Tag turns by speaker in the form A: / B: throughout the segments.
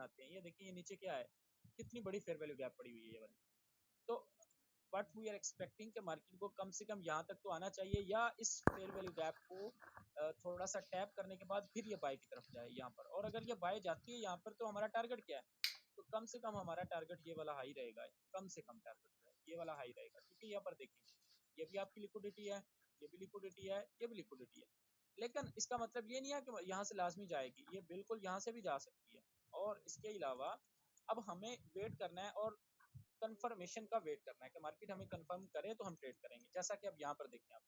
A: आते हैं, ये देखिए ये नीचे क्या है, कितनी बड़ी फेयर वैल्यू गैप पड़ी हुई है ये वाली। तो व्हाट वी आर एक्सपेक्टिंग कि मार्केट को कम से कम यहाँ तक तो आना चाहिए, या इस फेयर वैल्यू गैप को थोड़ा सा टैप करने के बाद फिर ये बाय की तरफ जाए यहाँ पर। और अगर ये बाय जाती है यहाँ पर तो हमारा टारगेट क्या है, तो कम से कम हमारा टारगेट ये वाला हाई रहेगा, कम से कम टारगेट ये वाला हाई रहेगा, क्योंकि यहाँ पर देखिए ये भी आपकी लिक्विडिटी है, ये भी लिक्विडिटी है, ये भी लिक्विडिटी है। लेकिन इसका मतलब ये नहीं है कि यहाँ से लाजमी जाएगी, ये बिल्कुल यहाँ से भी जा सकती है। और इसके अलावा अब हमें वेट करना है और कंफर्मेशन का वेट करना है कि मार्केट हमें कंफर्म करे तो हम ट्रेड करेंगे। जैसा कि अब यहाँ पर देखें आप,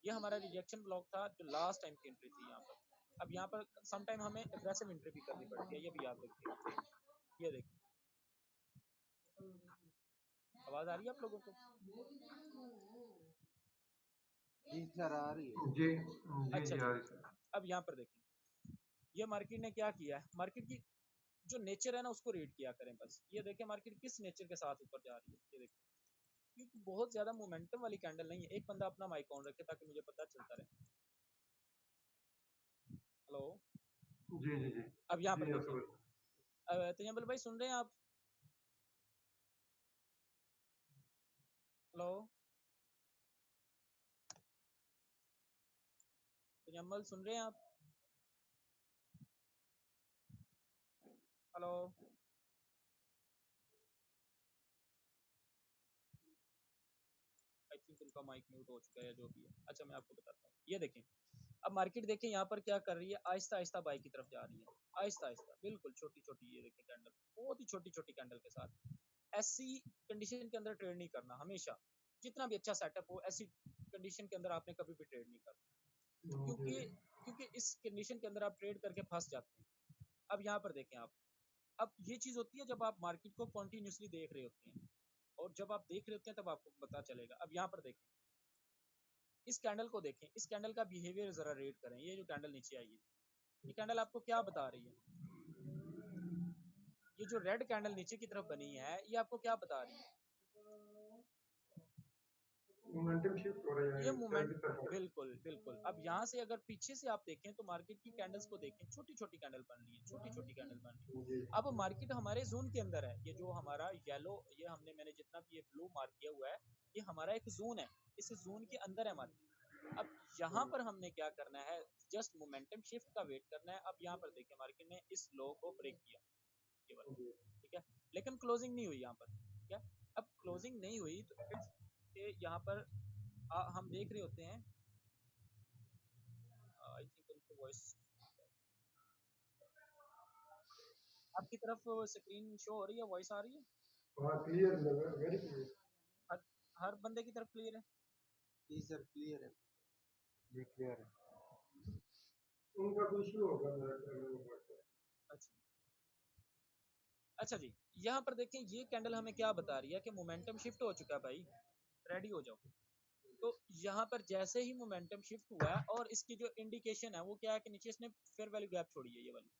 A: ये हमारा रिजेक्शन ब्लॉक था जो लास्ट टाइम की एंट्री थी यहाँ पर। अब यहाँ पर सम टाइम हमें एग्रेसिव एंट्री भी करनी पड़ती है, ये भी याद रखिए। ये देखिए आवाज आ रही है आप लोगों को?
B: जी सर आ रही है।
C: जी जी
A: अच्छा
C: जी
A: जी।
C: आ रही सर।
A: अब यहाँ पर देखें ये मार्केट ने क्या किया है, मार्केट की जो नेचर है ना उसको रीड किया करें बस। ये देखें मार्केट किस नेचर के साथ ऊपर जा रही है, ये देखें क्योंकि बहुत ज्यादा मोमेंटम वाली कैंडल नहीं है। एक बंदा अपना माइक ऑन रखे ताकि मुझे पता चलता रहे। हेलो,
C: जी जी जी
A: अब यहाँ पर
C: जी
A: देखिए तजम्बल भाई सुन रहे हैं आप? हेलो तजम्बल सुन रहे हैं आप? हेलो आई थिंक उनका माइक म्यूट हो चुका है जो भी है। अच्छा मैं आपको बताता हूँ, ये देखें अब मार्केट देखें यहाँ पर क्या कर रही है, आहिस्ता आहिस्ता बाई की तरफ जा रही है, आहिस्ता आहिस्ता बिल्कुल छोटी छोटी। ये देखें कैंडल बहुत ही छोटी छोटी कैंडल के साथ। ऐसी कंडीशन के अंदर ट्रेड नहीं करना हमेशा, जितना भी अच्छा सेटअप हो ऐसी कंडीशन के अंदर आपने कभी भी ट्रेड नहीं करना, क्योंकि क्योंकि इस कंडीशन के अंदर आप ट्रेड करके फंस जाते हैं। अब यहाँ पर देखें आप, अब ये चीज होती है जब आप मार्केट को कॉन्टिन्यूसली देख रहे होते हैं, और जब आप देख रहे होते हैं तब आपको पता चलेगा। अब यहाँ पर देखें इस कैंडल को देखें, इस कैंडल का बिहेवियर जरा रेट करें। ये जो कैंडल नीचे आई है, ये कैंडल आपको क्या बता रही है? ये जो रेड कैंडल नीचे की तरफ बनी है ये आपको क्या बता रही है?
C: मोमेंटम शिफ्ट हो रहा
A: ये
C: है सेल
A: मूवमेंट,
C: की तरफ।
A: बिल्कुल बिल्कुल। अब यहाँ से अगर पीछे से आप देखें तो मार्केट की कैंडल्स को देखें, छोटी छोटी कैंडल बन रही है, छोटी छोटी कैंडल बन रही
C: जी
A: है। अब मार्केट हमारे जोन के अंदर है, ये जो हमारा येलो, ये हमने मैंने जितना भी ये ब्लू मार्क किया हुआ है, ये हमारा एक जोन है, इस जोन के अंदर है मार्केट। अब यहाँ पर हमने क्या करना है, जस्ट मोमेंटम शिफ्ट का वेट करना है। अब यहाँ पर देखिए मार्केट ने इस लो को ब्रेक किया, ये वाला,
C: जी
A: ठीक है, लेकिन क्लोजिंग नहीं हुई यहाँ पर, ठीक है। अब क्लोजिंग नहीं हुई तो इट्स यहाँ पर हम देख रहे होते हैं, आई थिंक उनको वॉइस आपकी तरफ स्क्रीन शो हो रही है, वॉइस आ रही है?
C: हाँ क्लियर, वेरी क्लियर।
A: हर हर बंदे की तरफ क्लियर है?
B: जी सर क्लियर है। जी क्लियर है।
C: उनका कोई इशू होगा मेरा।
A: अच्छा अच्छा जी। यहाँ पर देखें ये कैंडल हमें क्या बता रही है कि मोमेंटम शिफ्ट हो चुका है भाई, रेडी हो जाओ। तो यहाँ पर जैसे ही मोमेंटम शिफ्ट हुआ है और इसकी जो इंडिकेशन है वो क्या है कि नीचे इसने फेयर वैल्यू गैप छोड़ी है, ये वाली।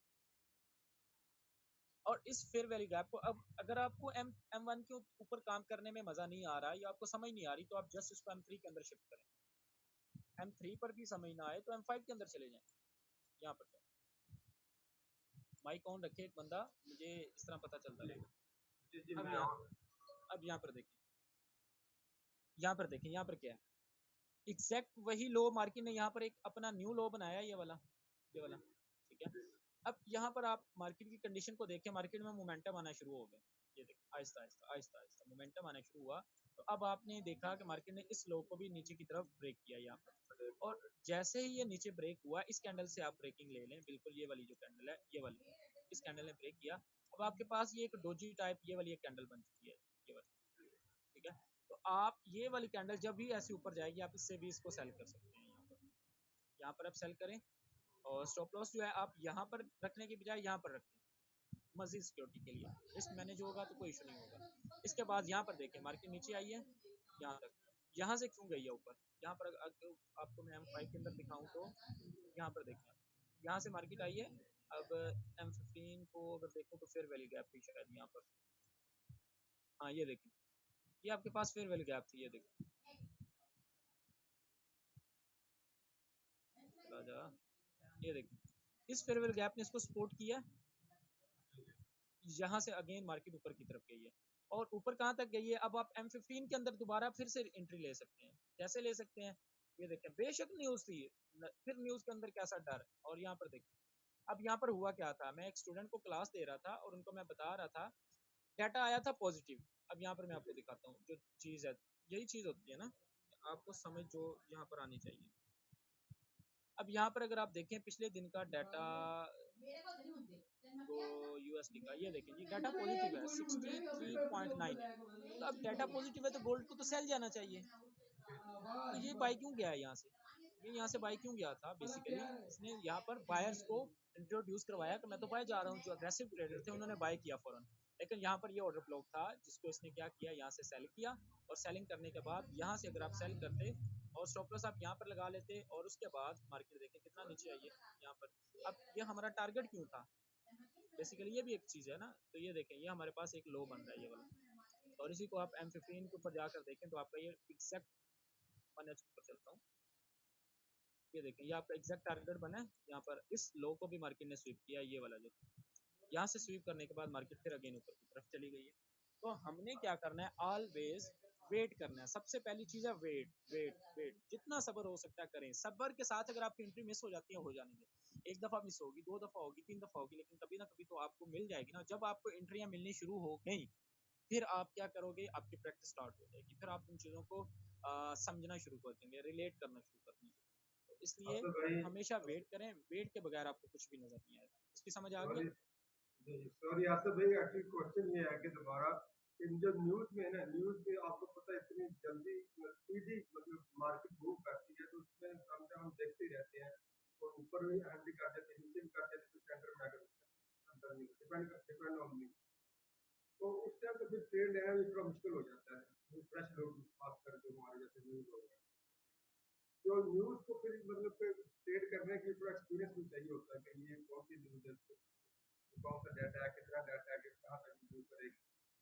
A: और इस फेयर वैल्यू गैप को, अब अगर आपको M1 के ऊपर काम करने में मजा नहीं आ रहा है या आपको समझ नहीं आ रही, तो आप जस्ट इसको M3 के अंदर शिफ्ट करें। M3 पर भी समझ ना आए तो M5 के अंदर चले जाएं। यहाँ पर माइक ऑन रखे एक बंदा, मुझे इस तरह पता चलता रहेगा।
C: जी जी
A: अब
C: मैं
A: यहाँ पर देखिए, यहाँ पर देखें, यहाँ पर क्या है, एग्जैक्ट वही लो मार्केट ने यहाँ पर एक अपना न्यू लो बनाया, ये वाला, ये वाला, ठीक है। अब यहाँ पर आप मार्केट की कंडीशन को देखें, मार्केट में मोमेंटम आना शुरू हो गया, ये देखिए आहिस्ता आहिस्ता आहिस्ता आहिस्ता मोमेंटम आना शुरू हुआ। तो अब आपने देखा कि मार्केट ने इस लो को भी नीचे की तरफ ब्रेक किया यहाँ पर, और जैसे ही ये नीचे ब्रेक हुआ, इस कैंडल से आप ब्रेकिंग ले लें, बिल्कुल ये वाली जो कैंडल है, ये वाली, इस कैंडल ने ब्रेक किया। अब आपके पास ये एक डोजी टाइप ये वाली एक कैंडल बन चुकी है, ये वाली, ठीक है। तो आप ये वाली कैंडल जब भी ऐसे ऊपर जाएगी आप इससे भी इसको सेल कर सकते हैं। यहाँ पर आप सेल करें, और स्टॉप लॉस जो है आप यहाँ पर रखने के बजाय यहाँ पर रखें, मजीद सिक्योरिटी के लिए। रिस्क मैनेज होगा तो कोई इशू नहीं होगा। इसके बाद यहाँ पर देखें मार्केट नीचे आई है यहाँ तक, यहाँ से क्यों गई है ऊपर? यहाँ पर आपको मैं M5 के अंदर दिखाऊं तो यहाँ पर देखें, यहाँ से मार्केट आई है। अब M15 को अगर देखो तो फेयर वैल्यू गैप थी शायद यहाँ पर, हाँ ये देखें, ये आपके पास फेयर वैल्यू गैप थी, ये देखें, चला जा, ये देखें इस फेयर वैल्यू गैप ने इसको सपोर्ट किया, यहाँ से अगेन मार्केट ऊपर की तरफ गई है, और ऊपर कहाँ तक गई है। अब आप M15 के अंदर दोबारा फिर से एंट्री ले सकते हैं। कैसे ले सकते हैं, ये देखें, बेशक न्यूज़ थी, फिर न्यूज़ के अंदर कैसा डर। और यहाँ पर देखें, अब यहाँ पर हुआ क्या था, मैं एक स्टूडेंट को क्लास दे रहा था और उनको मैं बता रहा था, डाटा आया था पॉजिटिव। अब यहाँ पर मैं आपको दिखाता हूँ जो चीज़ है, यही चीज़ होती है ना, आपको समझ जो यहाँ पर आनी चाहिए। अब यहाँ पर अगर आप देखें पिछले दिन का डाटा तो USD का, ये देखें, ये डाटा पॉजिटिव है, 63.9 है। तो अब डाटा पॉजिटिव है तो गोल्ड को तो सेल जाना चाहिए। तो ये बाई क्यों गया है यहाँ से, ये यहाँ से बाई क्यों गया था, बेसिकली इसने यहाँ पर बायर्स को इंट्रोड्यूस करवाया कि मैं तो बाय जा रहा हूँ। जो अग्रेसिव ट्रेडर थे उन्होंने बाय किया फौरन, लेकिन यहाँ पर ये ऑर्डर ब्लॉक था जिसको इसने क्या किया, यहाँ से सेल किया, और सेलिंग करने के बाद यहाँ से अगर आप सेल करते और स्टॉप लॉस आप यहाँ पर लगा लेते, और उसके बाद मार्केट देखें कितना नीचे आई है यहाँ पर। अब ये हमारा टारगेट क्यों था, बेसिकली ये भी एक चीज़ है ना। तो ये देखें, ये हमारे पास एक लो बन रहा है ये वाला, और इसी को आप M15 के ऊपर जाकर देखें तो आपका ये एग्जैक्ट 1H ऊपर चलता हूँ, ये देखें, ये आपका एग्जैक्ट टारगेट बना है। यहाँ पर इस लो को भी मार्केट ने स्वीप किया, ये वाला जो यहाँ से स्वीप करने के बाद मार्केट फिर अगेन ऊपर की तरफ चली गई है। तो हमने क्या करना है, ऑलवेज वेट करना है। सबसे पहली चीज है वेट, वेट, वेट, जितना सब्र हो सकता है करें। सब्र के साथ अगर आपकी एंट्री मिस हो जाती है, हो जाने दें, एक दफा मिस होगी, 2 दफा होगी, 3 दफा होगी, लेकिन कभी ना कभी तो आपको मिल जाएगी ना। जब आपको एंट्रियां मिलनी शुरू हो गई, फिर आप क्या करोगे, आपकी प्रैक्टिस स्टार्ट हो जाएगी, फिर आप उन चीज़ों को समझना शुरू कर देंगे, रिलेट करना शुरू कर देंगे। तो इसलिए
C: आसिफ भाई
A: हमेशा वेट करें, वेट के बगैर आपको कुछ भी नजर नहीं आएगा। इसकी समझ आ गई?
C: सॉरी सॉरी आसिफ भाई, एक्चुअली क्वेश्चन ये है कि दोबारा इन जो न्यूज में है ना, न्यूज में आपको पता है इतनी जल्दी स्पीडी मतलब मार्केट मूव करती है, तो उसमें हम देखते ही रहते हैं, और ऊपर भी हैंडल कर देते हैं, नीचे भी कर देते हैं, तो सेंटर में आकर अंदर नहीं डिपेंड ऑन मी। तो उस टाइम तो फिर ट्रेड लेना भी थोड़ा मुश्किल हो जाता है, फ्रेश लोग खास करके हमारे जैसे न्यूज हो गए, जो न्यूज को फिर मतलब ट्रेड करने के लिए थोड़ा एक्सपीरियंस भी चाहिए होता है कि ये कौन सी न्यूज है, कौन सा डाटा है, कितना डाटा है, कहाँ तक यूज करेगी,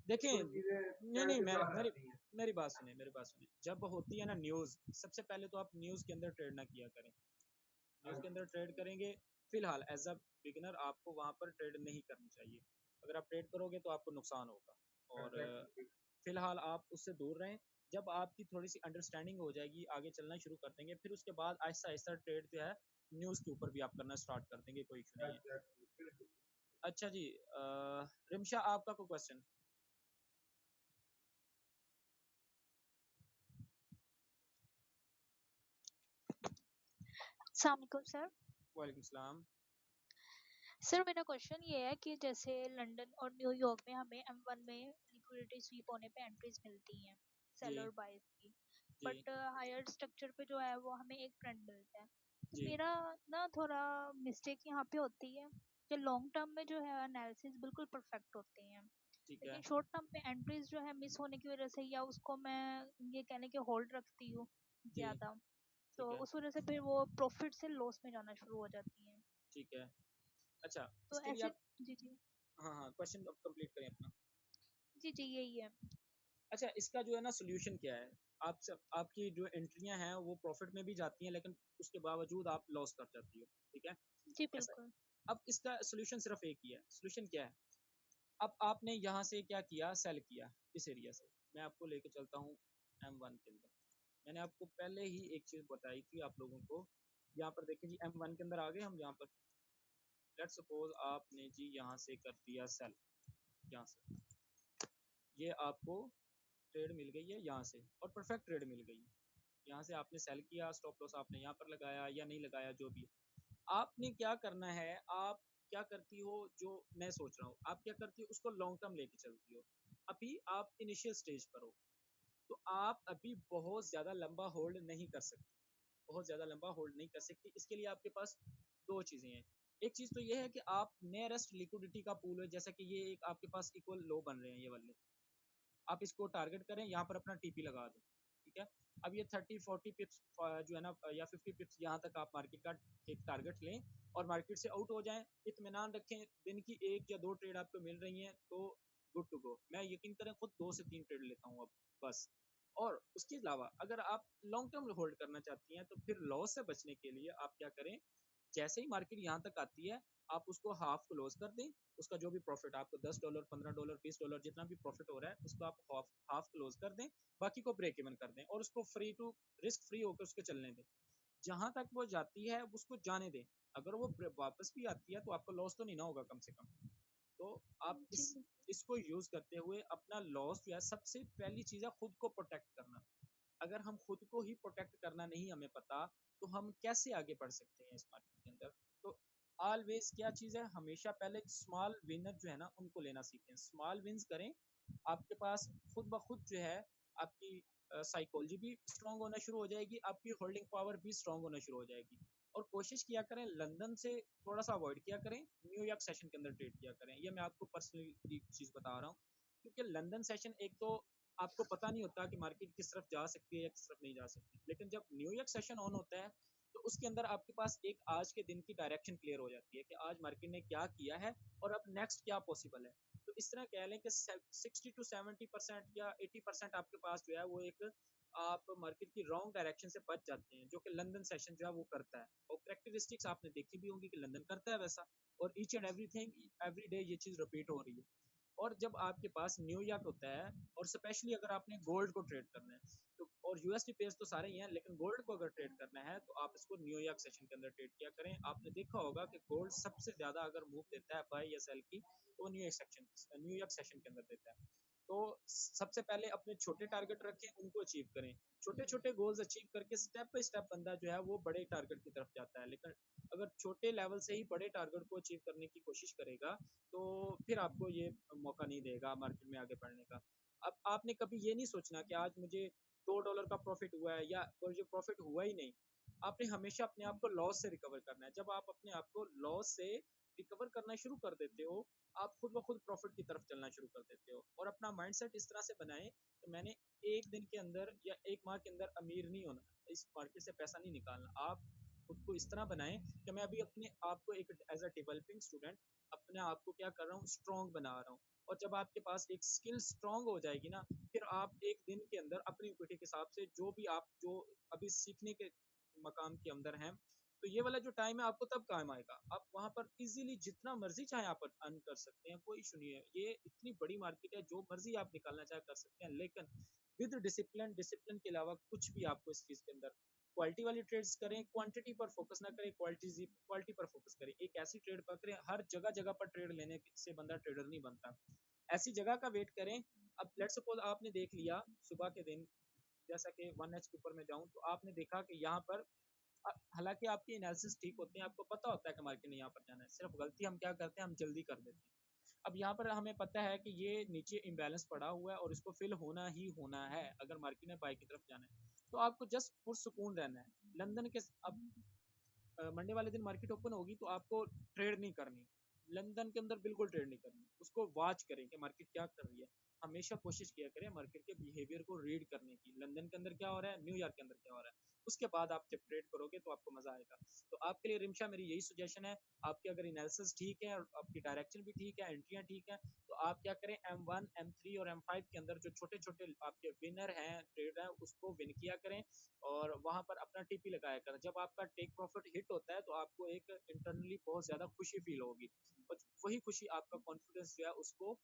A: देखें,
C: थोड़ी चीजें
A: नहीं
C: कहने
A: नहीं,
C: के
A: मैं
C: साथ
A: मेरी
C: आती हैं।
A: मेरी बात सुनिए, मेरी बात सुनिए। जब होती है ना न्यूज़, सबसे पहले तो आप न्यूज़ के अंदर ट्रेड ना किया करें।
C: हाँ
A: न्यूज़ के अंदर ट्रेड करेंगे, फिलहाल एज अ बिगिनर आपको वहाँ पर ट्रेड नहीं करनी चाहिए। अगर आप ट्रेड करोगे तो आपको नुकसान होगा, और
C: एग्जैक्टली।
A: फिलहाल आप उससे दूर रहें। जब आपकी थोड़ी सी अंडरस्टैंडिंग हो जाएगी, आगे चलना शुरू कर देंगे, फिर उसके बाद आहिस्ता आहिस्ता ट्रेड जो है न्यूज़ के ऊपर भी आप करना स्टार्ट कर देंगे, कोई इशू नहीं है।
C: एग्जैक्टली बिल्कुल।
A: अच्छा जी, रिमशा, आपका कोई क्वेश्चन?
D: अस्सलाम वालेकुम सर।
A: वालेकुम सलाम।
D: सर मेरा क्वेश्चन ये है कि जैसे लंदन और न्यूयॉर्क में हमें M1 में लिक्विडिटी स्वीप होने पे एंट्रीज मिलती हैं,
A: जी
D: सेल और बाइज की,
A: जी
D: बट हायर स्ट्रक्चर पे जो है वो हमें एक ट्रेंड मिलता है। तो
A: जी।
D: मेरा ना थोड़ा मिस्टेक यहाँ पे होती है कि लॉन्ग टर्म में जो है एनालिसिस बिल्कुल परफेक्ट होते हैं,
A: ठीक है।
D: लेकिन शॉर्ट टर्म पे एंट्रीज जो है मिस होने की वजह से, या उसको मैं ये कहने के होल्ड रखती हूँ
A: जी।
D: ज़्यादा, तो
A: ठीक है।
D: उस वजह से फिर वो प्रॉफिट से लॉस में जाना शुरू हो जाती हैं।
A: ठीक है। अच्छा,
D: तो
A: इसके लिए
D: ऐसे,
A: आप,
D: जी जी,
A: हाँ हाँ, क्वेश्चन अब कंप्लीट करें अपना।
D: जी जी यही है।
A: अच्छा, इसका जो है ना सोल्यूशन क्या है, आप सब, आपकी जो एंट्रियां हैं वो प्रॉफिट में भी जाती हैं, लेकिन उसके बावजूद आप लॉस कर जाती हो, ठीक है,
D: जी
A: ऐसा है।
D: बिल्कुल।
A: अब इसका सोल्यूशन सिर्फ एक ही है। सोल्यूशन क्या है, अब आपने यहाँ से क्या किया, सेल किया इस एरिया से। मैं आपको लेके चलता हूँ M1 के अंदर। मैंने आपको पहले ही एक चीज़ बताई थी आप लोगों को। यहाँ पर देखें जी, M1 के अंदर आ गए हम। यहाँ पर लेट्स सपोज आपने जी यहाँ से कर दिया सेल, यहाँ से ये आपको ट्रेड मिल गई है यहाँ से, और परफेक्ट ट्रेड मिल गई है। यहाँ से आपने सेल किया, स्टॉप लॉस आपने यहाँ पर लगाया या नहीं लगाया, जो भी आपने क्या करना है, आप क्या करती हो, जो मैं सोच रहा हूँ, आप क्या करती हो, उसको लॉन्ग टर्म लेके चलती हो। अभी आप इनिशियल स्टेज पर हो, तो आप अभी बहुत ज़्यादा लंबा होल्ड नहीं कर सकते, बहुत ज़्यादा लंबा होल्ड नहीं कर सकते। इसके लिए आपके पास दो चीज़ें हैं। एक चीज़ तो ये है कि आप नियरेस्ट लिक्विडिटी का पूल है, जैसा कि ये एक आपके पास इक्वल लो बन रहे हैं ये वाले, आप इसको टारगेट करें, यहाँ पर अपना टीपी लगा दें, ठीक है। अब ये 30-40 पिप्स जो है ना, या 50 पिप्स, यहाँ तक आप मार्केट का एक टारगेट लें, और मार्केट से आउट हो जाएं, इत्मीनान रखें, दिन की 1 या 2 ट्रेड आपको मिल रही हैं तो गुड टू गो। मैं यकीन करें खुद 2 से 3 ट्रेड लेता हूँ अब, बस। और उसके अलावा अगर आप लॉन्ग टर्म होल्ड करना चाहती हैं, तो फिर लॉस से बचने के लिए आप क्या करें, जैसे ही मार्केट यहाँ तक आती है आप उसको हाफ क्लोज कर दें, उसका जो भी प्रॉफिट आपको $10, $15, $20 जितना भी प्रॉफिट हो रहा है उसको आप हाफ क्लोज कर दें, बाकी को ब्रेक इवन कर दें और उसको फ्री टू रिस्क फ्री होकर उसके चलने दें। जहां तक वो जाती है उसको जाने दें, अगर वो वापस भी आती है तो आपको लॉस तो नहीं ना होगा कम से कम। तो आप
D: जी
A: इसको यूज करते हुए अपना लॉस जो है, सबसे पहली चीज है खुद को प्रोटेक्ट करना। अगर हम खुद को ही प्रोटेक्ट करना नहीं हमें पता तो हम कैसे आगे बढ़ सकते हैं इस मार्केट के अंदर। तो ऑलवेज क्या चीज़ है, हमेशा पहले स्मॉल विनर जो है ना उनको लेना सीखें, स्मॉल विन्स करें। आपके पास खुद ब खुद जो है आपकी साइकोलॉजी भी स्ट्रांग होना शुरू हो जाएगी, आपकी होल्डिंग पावर भी स्ट्रांग होना शुरू हो जाएगी। और कोशिश किया करें लंदन से थोड़ा सा अवॉइड किया करें, न्यूयॉर्क सेशन के अंदर ट्रेड किया करें। ये मैं आपको पर्सनली चीज़ बता रहा हूँ, क्योंकि लंदन सेशन एक तो आपको पता नहीं होता कि मार्केट किस तरफ जा सकती है या किस तरफ नहीं जा सकती, लेकिन जब न्यूयॉर्क सेशन ऑन होता है तो उसके अंदर आपके पास एक आज के दिन की डायरेक्शन क्लियर हो जाती है कि आज मार्केट ने क्या किया है और अब नेक्स्ट क्या पॉसिबल है। तो इस तरह कह लें कि 60 to 70% या 80% आपके पास जो है वो एक आप मार्केट की रॉन्ग डायरेक्शन से बच जाते हैं, जो कि लंदन सेशन जो है वो करता है। और करेक्टरिस्टिक्स आपने देखी भी होंगी कि लंदन करता है वैसा, और each and everything every day ये चीज़ रिपीट हो रही है। और जब आपके पास न्यूयॉर्क होता है, और स्पेशली अगर आपने गोल्ड को ट्रेड करना है तो, और यूएसडी पेयर्स तो सारे ही हैं, लेकिन गोल्ड को अगर ट्रेड करना है तो आप इसको न्यूयॉर्क सेशन के अंदर ट्रेड किया करें। आपने देखा होगा कि गोल्ड सबसे ज्यादा अगर मूव देता है बाय या सेल की तो न्यूयॉर्क सेशन के अंदर देता है। तो सबसे पहले अपने छोटे टारगेट रखें, उनको अचीव करें। छोटे छोटे गोल्स अचीव करके स्टेप बाय स्टेप बंदा जो है वो बड़े टारगेट की तरफ जाता है। लेकिन अगर छोटे लेवल से ही बड़े टारगेट को अचीव करने की कोशिश करेगा तो फिर आपको ये मौका नहीं देगा मार्केट में आगे बढ़ने का। अब आपने कभी ये नहीं सोचना कि आज मुझे $2 का प्रॉफिट हुआ है या और जो प्रॉफिट हुआ ही नहीं। आपने हमेशा अपने आप को लॉस से रिकवर करना है। जब आप अपने आप को लॉस से रिकवर करना शुरू कर देते हो, आप खुद ब खुद प्रॉफिट की तरफ चलना शुरू कर देते हो। और अपना माइंडसेट इस तरह से बनाएं कि मैंने एक दिन के अंदर या एक माह के अंदर अमीर नहीं होना, इस मार्केट से पैसा नहीं निकालना। आप खुद को इस तरह बनाएं कि मैं अभी अपने आप को एक एज अ डेवलपिंग स्टूडेंट अपने आप को क्या कर रहा हूँ, स्ट्रॉन्ग बना रहा हूँ। और जब आपके पास एक स्किल स्ट्रॉन्ग हो जाएगी ना, फिर आप एक दिन के अंदर अपनी इक्विटी के हिसाब से जो भी आप जो अभी सीखने के मकाम के अंदर हैं, तो ये वाला जो टाइम है आपको तब काम आएगा। आप वहां पर इजीली जितना मर्जी चाहे आप अर्न कर सकते हैं, कोई इशू नहीं है। ये इतनी बड़ी मार्केट है, जो मर्जी आप निकालना चाहे कर सकते हैं, लेकिन विद डिसिप्लिन, डिसिप्लिन के अलावा कुछ भी आपको इस चीज के अंदर क्वालिटी वाली ट्रेड्स करें, क्वांटिटी पर फोकस ना करें, क्वालिटी पर फोकस करें। एक ऐसी ट्रेड पकड़ें, हर जगह जगह पर ट्रेड लेने से बंदा ट्रेडर नहीं बनता। ऐसी जगह का वेट करें। अब लेट्स सपोज आपने देख लिया सुबह के दिन, जैसा कि 1H के ऊपर मैं जाऊं तो आपने देखा कि यहाँ पर हालांकि आपके एनालिसिस ठीक होते हैं, आपको पता होता है कि मार्केट ने यहाँ पर जाना है, सिर्फ गलती हम क्या करते हैं, हम जल्दी कर देते हैं। अब यहाँ पर हमें पता है कि ये नीचे इम्बैलेंस पड़ा हुआ है और इसको फिल होना ही होना है अगर मार्केट ने बाई की तरफ जाना है। तो आपको जस्ट पुरसुकून रहना है। लंदन के अब मंडे वाले दिन मार्केट ओपन होगी तो आपको ट्रेड नहीं करनी, लंदन के अंदर बिल्कुल ट्रेड नहीं करनी। उसको वॉच करें कि मार्केट क्या कर रही है। हमेशा कोशिश किया करें मार्केट के बिहेवियर को रीड करने की, लंदन के अंदर क्या हो रहा है, न्यूयॉर्क के अंदर क्या हो रहा है। उसके बाद आप जब ट्रेड करोगे तो आपको मजा आएगा। तो आपके लिए रिमशा मेरी यही सजेशन है, आपके अगर एनालिसिस ठीक है और आपकी डायरेक्शन भी ठीक है, एंट्रियां ठीक है, तो आप क्या करें, M1 M3 और M5 के अंदर जो छोटे छोटे आपके विनर हैं, ट्रेड है, उसको विन किया करें और वहां पर अपना टीपी लगाया करें। जब आपका टेक प्रॉफिट हिट होता है तो आपको एक इंटरनली बहुत ज्यादा खुशी फील होगी, और वही खुशी आपका कॉन्फिडेंस जो है उसको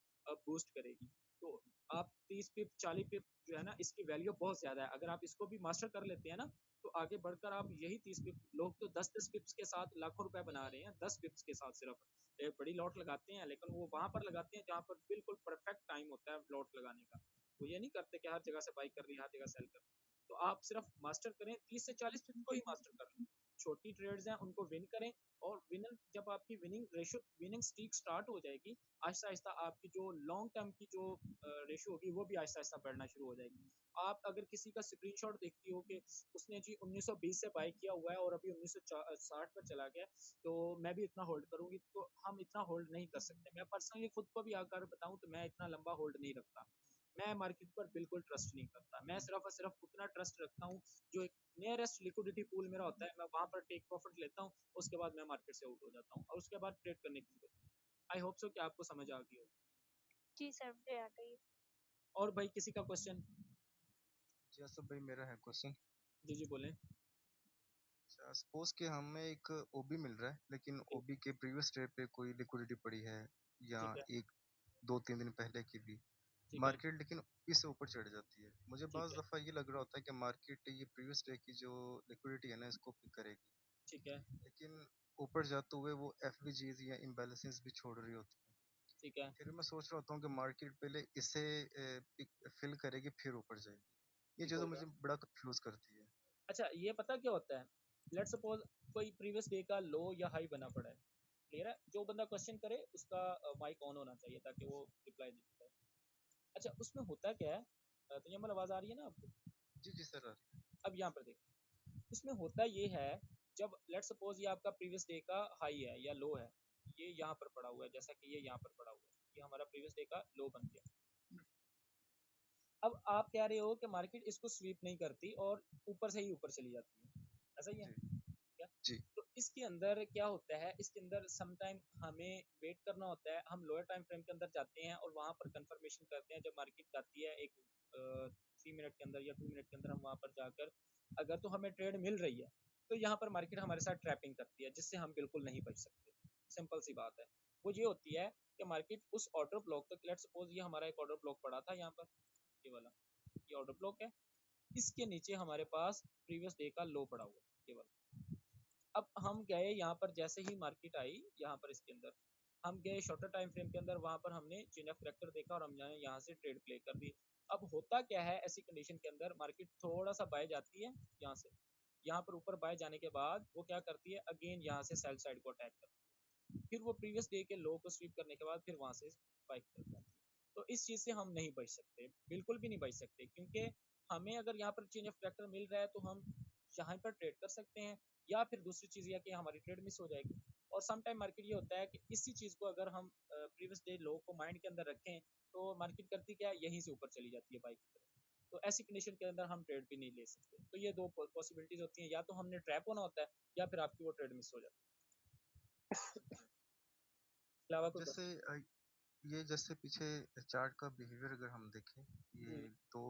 A: बूस्ट करेगी। तो आप 30 पिप 40 पिप जो है ना, इसकी वैल्यू बहुत ज्यादा है। अगर आप इसको भी मास्टर कर लेते हैं ना तो आगे बढ़कर आप यही 30 पिप, लोग तो 10-10 पिप्स के साथ लाखों रुपए बना रहे हैं, 10 पिप्स के साथ सिर्फ एक बड़ी लॉट लगाते हैं, लेकिन वो वहां पर लगाते हैं जहां पर बिल्कुल परफेक्ट टाइम होता है लॉट लगाने का। वो ये नहीं करते कि हर जगह से बाई कर रही है, हर जगह सेल कर रही है। तो आप सिर्फ मास्टर करें, 30 से 40 को ही मास्टर कर लें। छोटी ट्रेड्स हैं उनको विन करें, और विनर जब आपकी विनिंग स्ट्रीक स्टार्ट हो जाएगी, आहिस्ता आहिस्ता आपकी जो लॉन्ग टर्म की जो रेशियो होगी वो भी आहिस्ता आहिस्ता बढ़ना शुरू हो जाएगी। आप अगर किसी का स्क्रीनशॉट देखती हो कि उसने जी 1920 से बाई किया हुआ है और अभी 1960 पर चला गया, तो मैं भी इतना होल्ड करूंगी, तो हम इतना होल्ड नहीं कर सकते। मैं पर्सनली खुद को भी आकर बताऊं तो मैं इतना लंबा होल्ड नहीं रखता। मैं मार्केट पर बिल्कुल ट्रस्ट नहीं करता। मैं सिर्फ और सिर्फ उतना ट्रस्ट रखता हूँ जो एक नियरेस्ट लिक्विडिटी पूल मेरा होता है, मैं वहां पर टेक प्रॉफिट लेता हूँ, उसके बाद मैं मार्केट से आउट हो जाता हूँ और उसके बाद ट्रेड करने की जरूरत नहीं। आई होप सो कि आपको समझ आ गई हो।
D: जी सर, मुझे आ गई।
A: और भाई किसी का क्वेश्चन?
B: जी आसफ भाई, मेरा है क्वेश्चन।
A: जी जी बोलें।
E: अच्छा, सपोज कि हमें एक ओबी मिल रहा है, लेकिन
A: ठीक
E: ओबी के प्रीवियस डे पे कोई लिक्विडिटी पड़ी है, या
A: ठीक है
E: एक 2-3 दिन पहले की भी
A: ठीक है
E: मार्केट, लेकिन इससे ऊपर चढ़ जाती है। मुझे
A: ठीक
E: बाज़
A: है
E: दफ़ा ये लग रहा होता है कि मार्केट ये प्रीवियस डे की जो लिक्विडिटी है ना, इसको पिक करेगी,
A: ठीक है
E: लेकिन ऊपर जाते हुए वो एफवीजीज या इम्बैलेंसेस भी छोड़ रही होती है।
A: ठीक है
E: फिर मैं सोच रहा होता हूँ कि मार्केट पहले इसे फिल करेगी, फिर ऊपर जाएगी। ये
A: ठीक
E: चीज़ें
A: होगा।
E: मुझे बड़ा कंफ्यूज करती है।
A: अच्छा, ये पता क्या होता है? लेट सपोज कोई प्रीवियस डे का लो या हाई बना पड़ा है, क्लियर है? जो बंदा क्वेश्चन करे उसका माइक ऑन होना चाहिए ताकि वो रिप्लाई दे सकता है। अच्छा, उसमें होता क्या है? तो ये मतलब आवाज़ आ रही है ना आपको?
E: जी जी सर।
A: अब यहाँ पर देखिए, उसमें होता ये है, जब लेट सपोज ये आपका प्रीवियस डे का हाई है या लो है, ये यहाँ पर पड़ा हुआ है, जैसा कि ये यहाँ पर पड़ा हुआ है, ये हमारा प्रीवियस डे का लो बन गया। अब आप कह रहे हो कि मार्केट इसको स्वीप नहीं करती और ऊपर से ही ऊपर चली जाती है, ऐसा ही है?
E: जी
A: ठीक है।
E: जी
A: तो इसके अंदर क्या होता है, इसके अंदर सम टाइम हमें वेट करना होता है, हम लोअर टाइम फ्रेम के अंदर जाते हैं और वहां पर कंफर्मेशन करते हैं। जब मार्केट जाती है एक 3 मिनट के अंदर या 2 मिनट के अंदर, हम वहां पर जाकर अगर तो हमें ट्रेड मिल रही है, तो यहाँ पर मार्केट हमारे साथ ट्रैपिंग करती है, जिससे हम बिल्कुल नहीं बच सकते। सिंपल सी बात है। वो ये होती है कि मार्केट उस ऑर्डर ब्लॉक तक, लेट सपोज ये हमारा एक ऑर्डर ब्लॉक पड़ा था यहाँ पर, ये वाला, ये ऑर्डर ब्लॉक है, इसके नीचे हमारे पास प्रीवियस डे का लो पड़ा हुआ है, ये वाला। अब हम गए यहाँ पर, जैसे ही मार्केट आई यहाँ पर इसके अंदर, हम गए शॉर्टर टाइम फ्रेम के अंदर, वहां पर हमने चेन ऑफ करेक्टर देखा और हमने यहाँ से ट्रेड प्ले कर दी। अब होता क्या है ऐसी कंडीशन के अंदर, मार्केट थोड़ा सा बाय जाती है यहाँ से, यहाँ पर ऊपर बाय जाने के बाद वो क्या करती है, अगेन यहाँ से सेल साइड को अटैक करती है, फिर वो प्रीवियस डे के लो को स्वीप करने के बाद फिर वहां से बाय कर जाती है। तो इस चीज से हम नहीं बच सकते, बिल्कुल भी नहीं बच सकते, क्योंकि हमें अगर यहाँ पर चेंज ऑफ करेक्टर मिल रहा है तो हम यहाँ पर ट्रेड कर सकते हैं, या फिर दूसरी चीज ये है कि हमारी ट्रेड मिस हो जाएगी। और सम टाइम मार्केट ये होता है कि इसी चीज को अगर हम प्रीवियस डे लो को माइंड के अंदर रखें, तो मार्केट करती क्या है, यहीं से ऊपर चली जाती है बाई की तरफ। तो ऐसी कंडीशन के अंदर हम ट्रेड भी नहीं ले सकते। तो ये दो पॉसिबिलिटीज होती हैं, या तो हमने ट्रैप होना होता है, या फिर आपकी वो ट्रेड मिस हो जाती है। अलावा कोई
E: जैसे
A: क्वेश्चन?
E: ये जैसे पीछे चार्ट का बिहेवियर अगर हम देखें,
A: जी
E: ये दो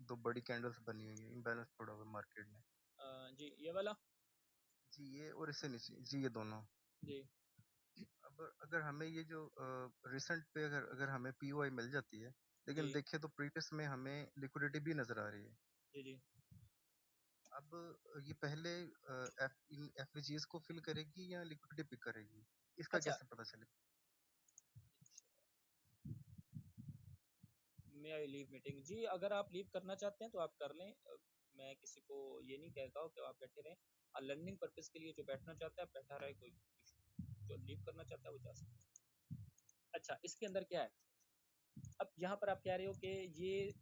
E: दो बड़ी कैंडल्स बनी हुई है, इम्बैलेंस पड़ा हुआ है मार्केट में।
A: जी ये वाला।
E: जी ये और इससे नीचे जी, ये दोनों।
A: जी
E: अब अगर हमें ये जो रिसेंट पे अगर अगर हमें पीओआई मिल जाती है, लेकिन
A: जी
E: देखें तो प्रीवियस में हमें लिक्विडिटी भी नजर आ रही है।
A: जी जी।
E: अब ये पहले इन एफवीजीज को फिल करेगी या लिक्विडिटी पिक करेगी, इसका
A: अच्छा,
E: कैसे पता चले?
A: मे आई लीव मीटिंग? जी, अगर आप लीव करना चाहते हैं तो आप कर लें। मैं किसी को ये नहीं कहता हूँ कि आप बैठे रहें। लर्निंग पर्पज़ के लिए जो बैठना चाहता है बैठा रहे, कोई issue नहीं। जो लीव करना चाहता है वो जा सकता है। अच्छा, इसके अंदर क्या है, अब यहाँ पर आप कह रहे हो कि ये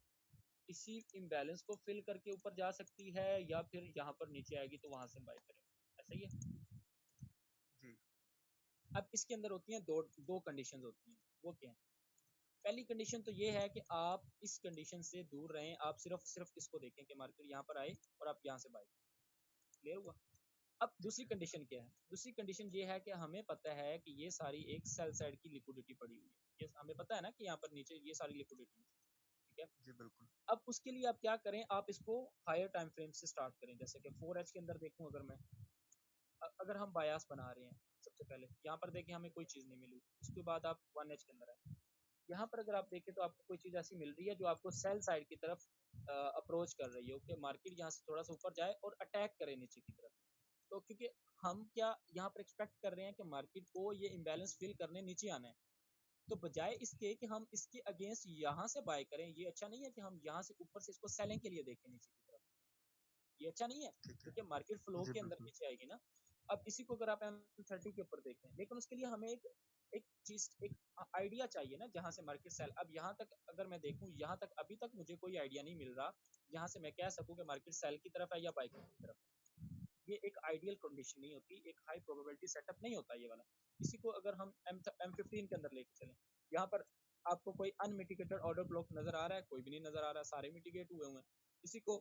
A: इसी इम्बैलेंस को फिल करके ऊपर जा सकती है, या फिर यहाँ पर नीचे आएगी तो वहां से बाय करें, ऐसा ही है?
E: जी
A: अब इसके अंदर होती हैं दो दो कंडीशंस होती हैं। वो क्या है? पहली कंडीशन तो ये है कि आप इस कंडीशन से दूर रहें, आप सिर्फ सिर्फ इसको देखें कि मार्केट यहाँ पर आए और आप यहाँ से बाय। क्लियर हुआ? अब
E: ठीक
A: दूसरी
E: है।
A: कंडीशन क्या है? दूसरी कंडीशन ये है कि हमें पता है कि ये सारी एक सेल साइड की लिक्विडिटी पड़ी हुई है, ये हमें पता है ना कि यहाँ पर नीचे ये सारी लिक्विडिटी है। ठीक है।
E: जी बिल्कुल।
A: अब उसके लिए आप क्या करें, आप इसको हायर टाइम फ्रेम से स्टार्ट करें। जैसे कि 4H के अंदर देखूं, अगर मैं अगर हम बायास बना रहे हैं, सबसे पहले यहाँ पर देखें हमें कोई चीज़ नहीं मिली, उसके बाद आप 1H के अंदर आए, यहाँ पर अगर आप देखें तो आपको कोई चीज़ ऐसी मिल रही है जो आपको सेल साइड की तरफ अप्रोच कर रही हो कि मार्केट यहाँ से थोड़ा सा ऊपर जाए और अटैक करे नीचे की तरफ। तो क्योंकि हम क्या यहाँ पर एक्सपेक्ट कर रहे हैं कि मार्केट को ये इम्बैलेंस फिल करने नीचे आना है, तो बजाय इसके कि हम इसके अगेंस्ट यहाँ से बाय करें, ये अच्छा नहीं है कि हम यहाँ से ऊपर से इसको सेलिंग के लिए देखें नीचे की तरफ। ये अच्छा नहीं है,
E: ठीक है।
A: क्योंकि मार्केट फ्लो
E: जी
A: के अंदर
E: बिल्कुल।
A: नीचे आएगी ना। अब इसी को अगर आप M30 के ऊपर देखें, लेकिन उसके लिए हमें एक एक चीज, एक आइडिया चाहिए ना जहां से मार्केट सेल। अब यहाँ तक अगर मैं देखूं, यहाँ तक अभी तक मुझे कोई आइडिया नहीं मिल रहा जहां से मैं कह सकूं कि मार्केट सेल की तरफ है या बाय की तरफ है। ये एक आइडियल कंडीशन नहीं होती, एक हाई प्रोबेबिलिटी सेटअप नहीं होता ये वाला। इसी को अगर हम M15 के अंदर लेके चलें, यहाँ पर आपको कोई अनमिटिगेटेड ऑर्डर ब्लॉक नजर आ रहा है? कोई भी नहीं नजर आ रहा, सारे मिटिगेट हुए हुए हैं। इसी को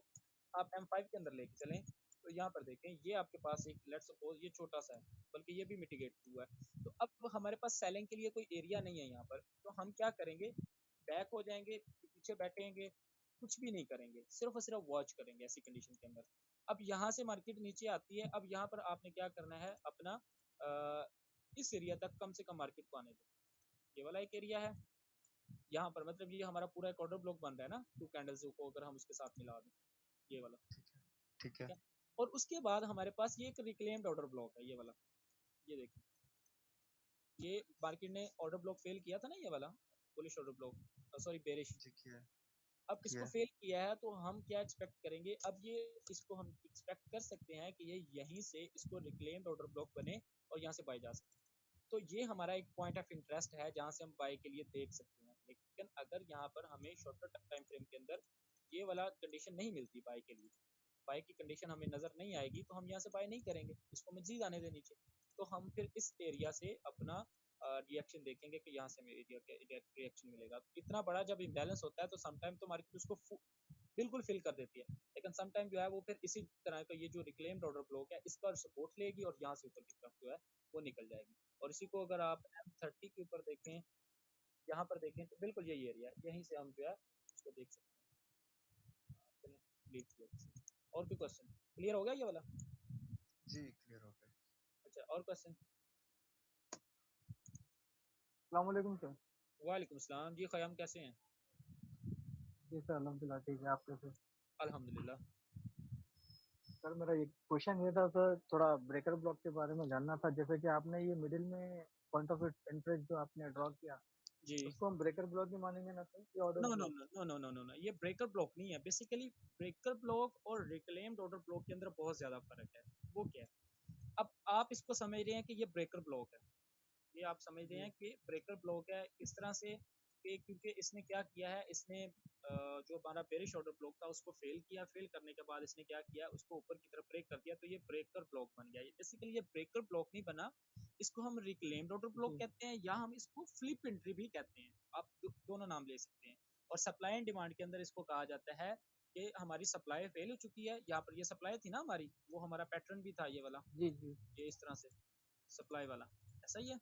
A: आप M5 के अंदर लेके चलें, तो यहाँ पर देखें ये आपके पास एक, लेट्स सपोज ये छोटा सा है, बल्कि ये भी मिटिगेट हुआ है। तो अब हमारे पास सेलिंग के लिए कोई एरिया नहीं है यहाँ पर, तो हम क्या करेंगे, बैक हो जाएंगे, पीछे बैठेंगे, कुछ भी नहीं करेंगे, सिर्फ और सिर्फ वॉच करेंगे ऐसी कंडीशन के अंदर। अब यहाँ से मार्केट नीचे आती है, अब यहाँ पर आपने क्या करना है, अपना इस एरिया तक कम से कम मार्केट को आने दो। ये वाला एक एरिया है, यहाँ पर मतलब ये हमारा पूरा एक ऑर्डर ब्लॉक बन रहा है ना, 2 कैंडल्स को अगर हम उसके साथ मिला दें, ये वाला,
E: ठीक
A: ठीक
E: है।
A: है। और उसके बाद हमारे पास ये एक रिक्लेम्ड ऑर्डर ब्लॉक है, ये वाला, ये देखिए, ये मार्केट ने ऑर्डर ब्लॉक फेल किया था ना, ये वाला bullish order block, sorry bearish.
E: ठीक है।
A: अब इसको फेल किया है तो हम क्या एक्सपेक्ट करेंगे, अब ये इसको हम एक्सपेक्ट कर सकते हैं कि ये यहीं से इसको रिक्लेम्ड ऑर्डर ब्लॉक बने और यहाँ से बाय जा सके। तो ये हमारा एक पॉइंट ऑफ इंटरेस्ट है जहाँ से हम बाय के लिए देख सकते हैं। लेकिन अगर यहाँ पर हमें शॉर्टर टाइम फ्रेम के अंदर ये वाला कंडीशन नहीं मिलती बाय के लिए, बाय की कंडीशन हमें नजर नहीं आएगी, तो हम यहाँ से बाय नहीं करेंगे, इसको मजीद आने दें नीचे। तो हम फिर इस एरिया से अपना रिएक्शन देखेंगे कि यहाँ से हमें एरिया का रिएक्शन मिलेगा। तो इतना बड़ा जब इम्बैलेंस होता है तो समटाइम तो मार्केट उसको बिल्कुल फिल कर देती है, लेकिन समटाइम जो है वो फिर इसी तरह का ये जो रिक्लेम्ड ऑर्डर ब्लॉक है इसका सपोर्ट लेगी और यहाँ से ऊपर की तरफ जो है वो निकल जाएगी। और इसी को अगर आप M30 के ऊपर देखें, यहाँ पर देखें, तो बिल्कुल यही एरिया है, यहीं से हम जो है उसको देख सकते हैं। चलिए, और कोई क्वेश्चन क्लियर हो गया ये वाला?
E: जी क्लियर हो गया।
A: अच्छा, और क्वेश्चन?
B: अस्सलाम वालेकुम सर।
A: वालेकुम सलाम जी, ख़याम कैसे हैं?
B: जी सर अल्हम्दुलिल्लाह ठीक है, आप कैसे?
A: अल्हम्दुलिल्लाह।
B: सर मेरा एक क्वेश्चन ये था सर, थोड़ा ब्रेकर ब्लॉक के बारे में जानना था। जैसे कि आपने ये मिडिल में पॉइंट ऑफ इंटरेस्ट जो आपने ड्रॉ किया,
A: जी,
B: उसको हम ब्रेकर ब्लॉक ही मानेंगे ना सर, ये order
A: no no
B: block?
A: No no no no no, ये ब्रेकर ब्लॉक नहीं है। बेसिकली ब्रेकर ब्लॉक और रिक्लेम्ड ऑर्डर ब्लॉक के अंदर बहुत ज़्यादा फ़र्क है। वो क्या है, अब आप इसको समझ रहे हैं कि ये ब्रेकर ब्लॉक है, ये आप समझ रहे
B: जी
A: हैं कि ब्रेकर ब्लॉक है इस तरह से कि क्योंकि इसने क्या किया है, इसने जो हमारा बेरिश ऑर्डर ब्लॉक था उसको फेल किया, फेल करने के बाद इसने क्या किया, उसको ऊपर की तरफ ब्रेक कर दिया, तो ये ब्रेकर ब्लॉक बन गया। बेसिकली ये ब्रेकर ब्लॉक नहीं बना, इसको हम रिक्लेम्ड ऑर्डर ब्लॉक
B: जी
A: कहते हैं या हम इसको फ्लिप एंट्री भी कहते हैं। आप दोनों नाम ले सकते हैं। और सप्लाई एंड डिमांड के अंदर इसको कहा जाता है कि हमारी सप्लाई फेल हो चुकी है, यहाँ पर ये सप्लाई थी ना हमारी, वो हमारा पैटर्न भी था ये वाला,
B: जी जी
A: ये इस तरह से सप्लाई वाला, ऐसा ही है,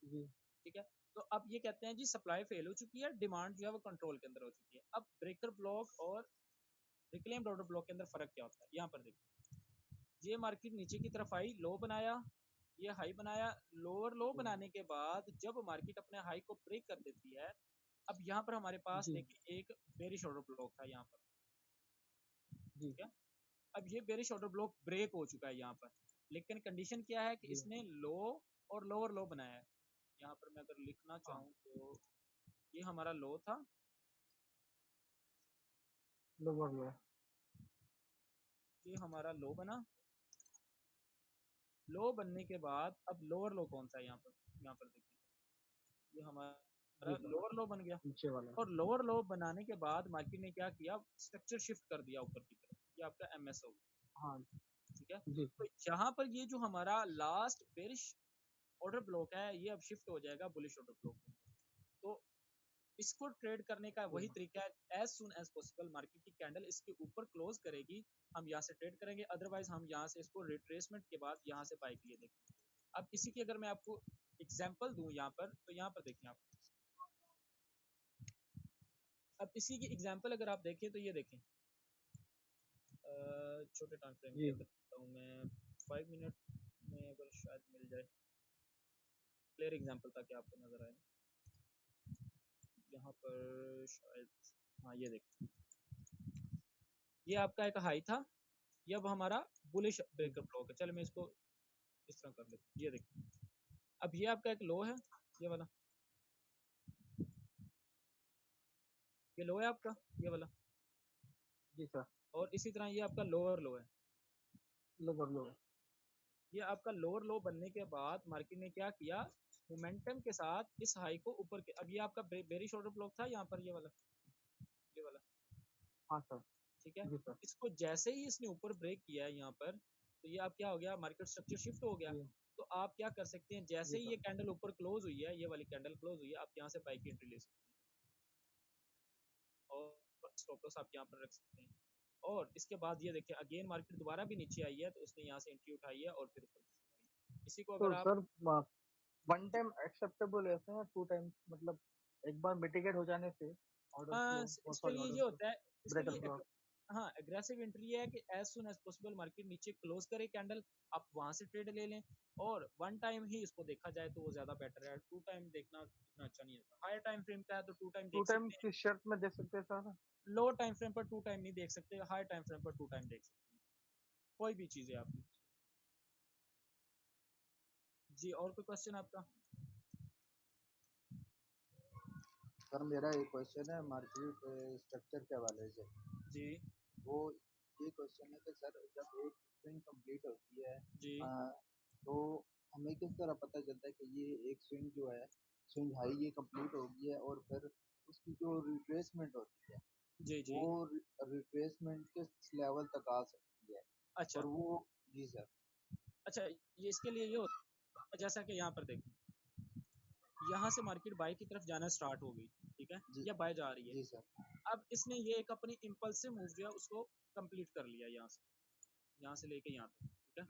B: जी
A: ठीक है। तो अब ये कहते हैं जी सप्लाई फेल हो चुकी है, डिमांड जो है वो कंट्रोल के अंदर हो चुकी है। अब ब्रेकर ब्लॉक और रिक्लेम्ड ऑर्डर ब्लॉक के अंदर फर्क क्या होता है, यहाँ पर देखिए, ये मार्केट नीचे की तरफ आई, लो बनाया, ये हाई बनाया, लोअर लो
B: जी
A: बनाने के बाद जब मार्केट अपने हाई को ब्रेक कर देती है, अब यहाँ पर हमारे पास
B: जी
A: देखिए एक बेरिश ऑर्डर ब्लॉक था यहाँ पर,
B: जी
A: ठीक है। अब ये बेरिश ऑर्डर ब्लॉक ब्रेक हो चुका है यहाँ पर, लेकिन कंडीशन क्या है कि
B: जी
A: इसने लो और लोअर लो बनाया है। यहाँ पर मैं अगर लिखना
B: हाँ,
A: चाहूँ तो ये हमारा लो था,
B: लोअर लो।
A: ये हमारा लो बना, लो बनने के बाद अब लोअर लो कौन सा है यहाँ पर देखिए, ये हमारा
B: जी सर,
A: लोअर लो बन गया।
B: नीचे वाला।
A: और लोअर लो बनाने के बाद मार्केट ने क्या किया, स्ट्रक्चर शिफ्ट कर दिया ऊपर की तरफ, ये आपका एमएस हो गया,
B: हाँ
A: ठीक है।
B: जी
A: तो यहाँ पर ये जो हमारा लास्ट बेरिश ऑर्डर ब्लॉक है ये अब शिफ्ट हो जाएगा बुलिश ऑर्डर ब्लॉक में। तो इसको ट्रेड करने का
B: जी
A: वही तरीका है, as soon as possible market की कैंडल इसके ऊपर क्लोज करेगी, हम यहाँ से ट्रेड करेंगे, अदरवाइज हम यहाँ से इसको रिट्रेसमेंट के बाद यहाँ से बाय के लिए देखेंगे। अब इसी की अगर मैं आपको एग्जांपल दूं यहाँ पर, तो यहाँ पर देखें आप, अब इसी की एग्जांपल अगर आप देखें तो ये देखें, छोटे टाइम फ्रेम के
B: जी
A: अंदर हूँ मैं, 5 मिनट में अगर शायद मिल जाए क्लियर एग्जांपल ताकि आपको नजर आए। यहाँ पर शायद, हाँ ये देखें, ये आपका एक हाई था, ये अब हमारा बुलिश
B: जी
A: ब्रेकर ब्लॉक है। चलो मैं इसको इस तरह कर लेता हूँ, ये देखिए, अब ये आपका एक लो है, ये वाला, ये लो है आपका, ये वाला,
B: जी सर,
A: और इसी तरह ये आपका लोअर लो है।
B: लोअर लो।
A: ये आपका लोअर लो बनने के बाद मार्केट ने क्या किया, मोमेंटम के साथ इस हाई को ऊपर के, अब ये आपका बेरिश ऑर्डर ब्लॉक था यहाँ पर, ये वाला,
B: हाँ सर।
A: ठीक है।
B: जी सर।
A: इसको जैसे ही इसने ऊपर ब्रेक किया है यहाँ पर, तो ये आप क्या हो गया, मार्केट स्ट्रक्चर शिफ्ट हो गया।
B: जी
A: तो आप क्या कर सकते हैं,
B: जी
A: जैसे ही
B: सर।
A: ये कैंडल ऊपर क्लोज हुई है, ये वाली कैंडल क्लोज हुई है, आप यहाँ से बाई की एंट्री ले सकते हैं और स्टॉप लॉस आप यहाँ पर रख सकते हैं। और इसके बाद ये देखिए अगेन मार्केट दोबारा भी नीचे आई है, तो उसने यहाँ से एंट्री उठाई है और फिर ऊपर गई। इसी को अगर
B: तो
A: आप,
B: सर वन टाइम एक्सेप्टेबल ऐसे हैं, टू टाइम मतलब एक बार मिटिगेट हो जाने से ऑर्डर फ्लो और
A: इसके
B: सॉरी
A: लिए
B: ऑर्डर
A: ये
B: फ्लो
A: होता है, इसके
B: ब्रेकर
A: लिए
B: ब्लॉक।
A: हाँ एग्रेसिव एंट्री है कि as soon as possible market नीचे क्लोज करे कैंडल, आप वहां से ट्रेड ले लें, और वन टाइम ही इसको देखा जाए तो वो ज्यादा बेटर है, टू टाइम देखना इतना अच्छा नहीं होता। हायर टाइम फ्रेम का है तो टू टाइम
B: टू
A: देख
B: टाइम
A: सकते हैं,
B: किस शर्त में दे सकते हैं सर?
A: लो टाइम फ्रेम पर टू टाइम नहीं देख सकते, हायर टाइम फ्रेम पर टू टाइम देख सकते हैं, कोई भी चीज है आपकी। जी और कोई क्वेश्चन आपका?
F: सर मेरा एक क्वेश्चन है मार्केट स्ट्रक्चर के हवाले से।
A: जी
F: वो ये क्वेश्चन है कि सर जब एक स्विंग कंप्लीट होती है
A: जी
F: तो हमें किस तरह पता चलता है कि ये एक स्विंग जो है स्विंग हाई ये कंप्लीट हो गई है, और फिर उसकी जो रिट्रेसमेंट होती है
A: जी जी।
F: वो रिट्रेसमेंट किस लेवल तक आ सकती है,
A: अच्छा
F: और वो। जी सर।
A: अच्छा, ये इसके लिए ये होता है, जैसा कि यहाँ पर देखिए, यहाँ से मार्केट बाय की तरफ जाना स्टार्ट हो गई, ठीक है,
F: जी
A: या बाय जा रही है।
F: जी सर।
A: अब इसने ये एक अपनी इम्पल्सिव मूव जो है उसको कंप्लीट कर लिया, यहाँ से लेके यहाँ तक, ठीक है।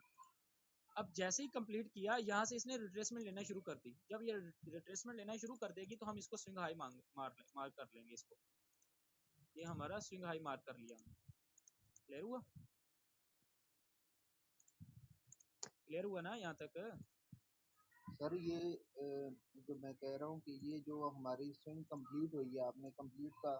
A: अब जैसे ही कंप्लीट किया, यहाँ से इसने रिट्रेसमेंट लेना शुरू कर दी। जब ये रिट्रेसमेंट लेना शुरू कर देगी तो हम इसको स्विंग हाई मार कर लेंगे इसको। ये हमारा स्विंग हाई मार कर लिया। क्लियर हुआ? क्लियर हुआ ना यहाँ तक?
F: सर ये जो मैं कह रहा हूँ कि ये जो हमारी स्विंग कंप्लीट हुई है, आपने कंप्लीट का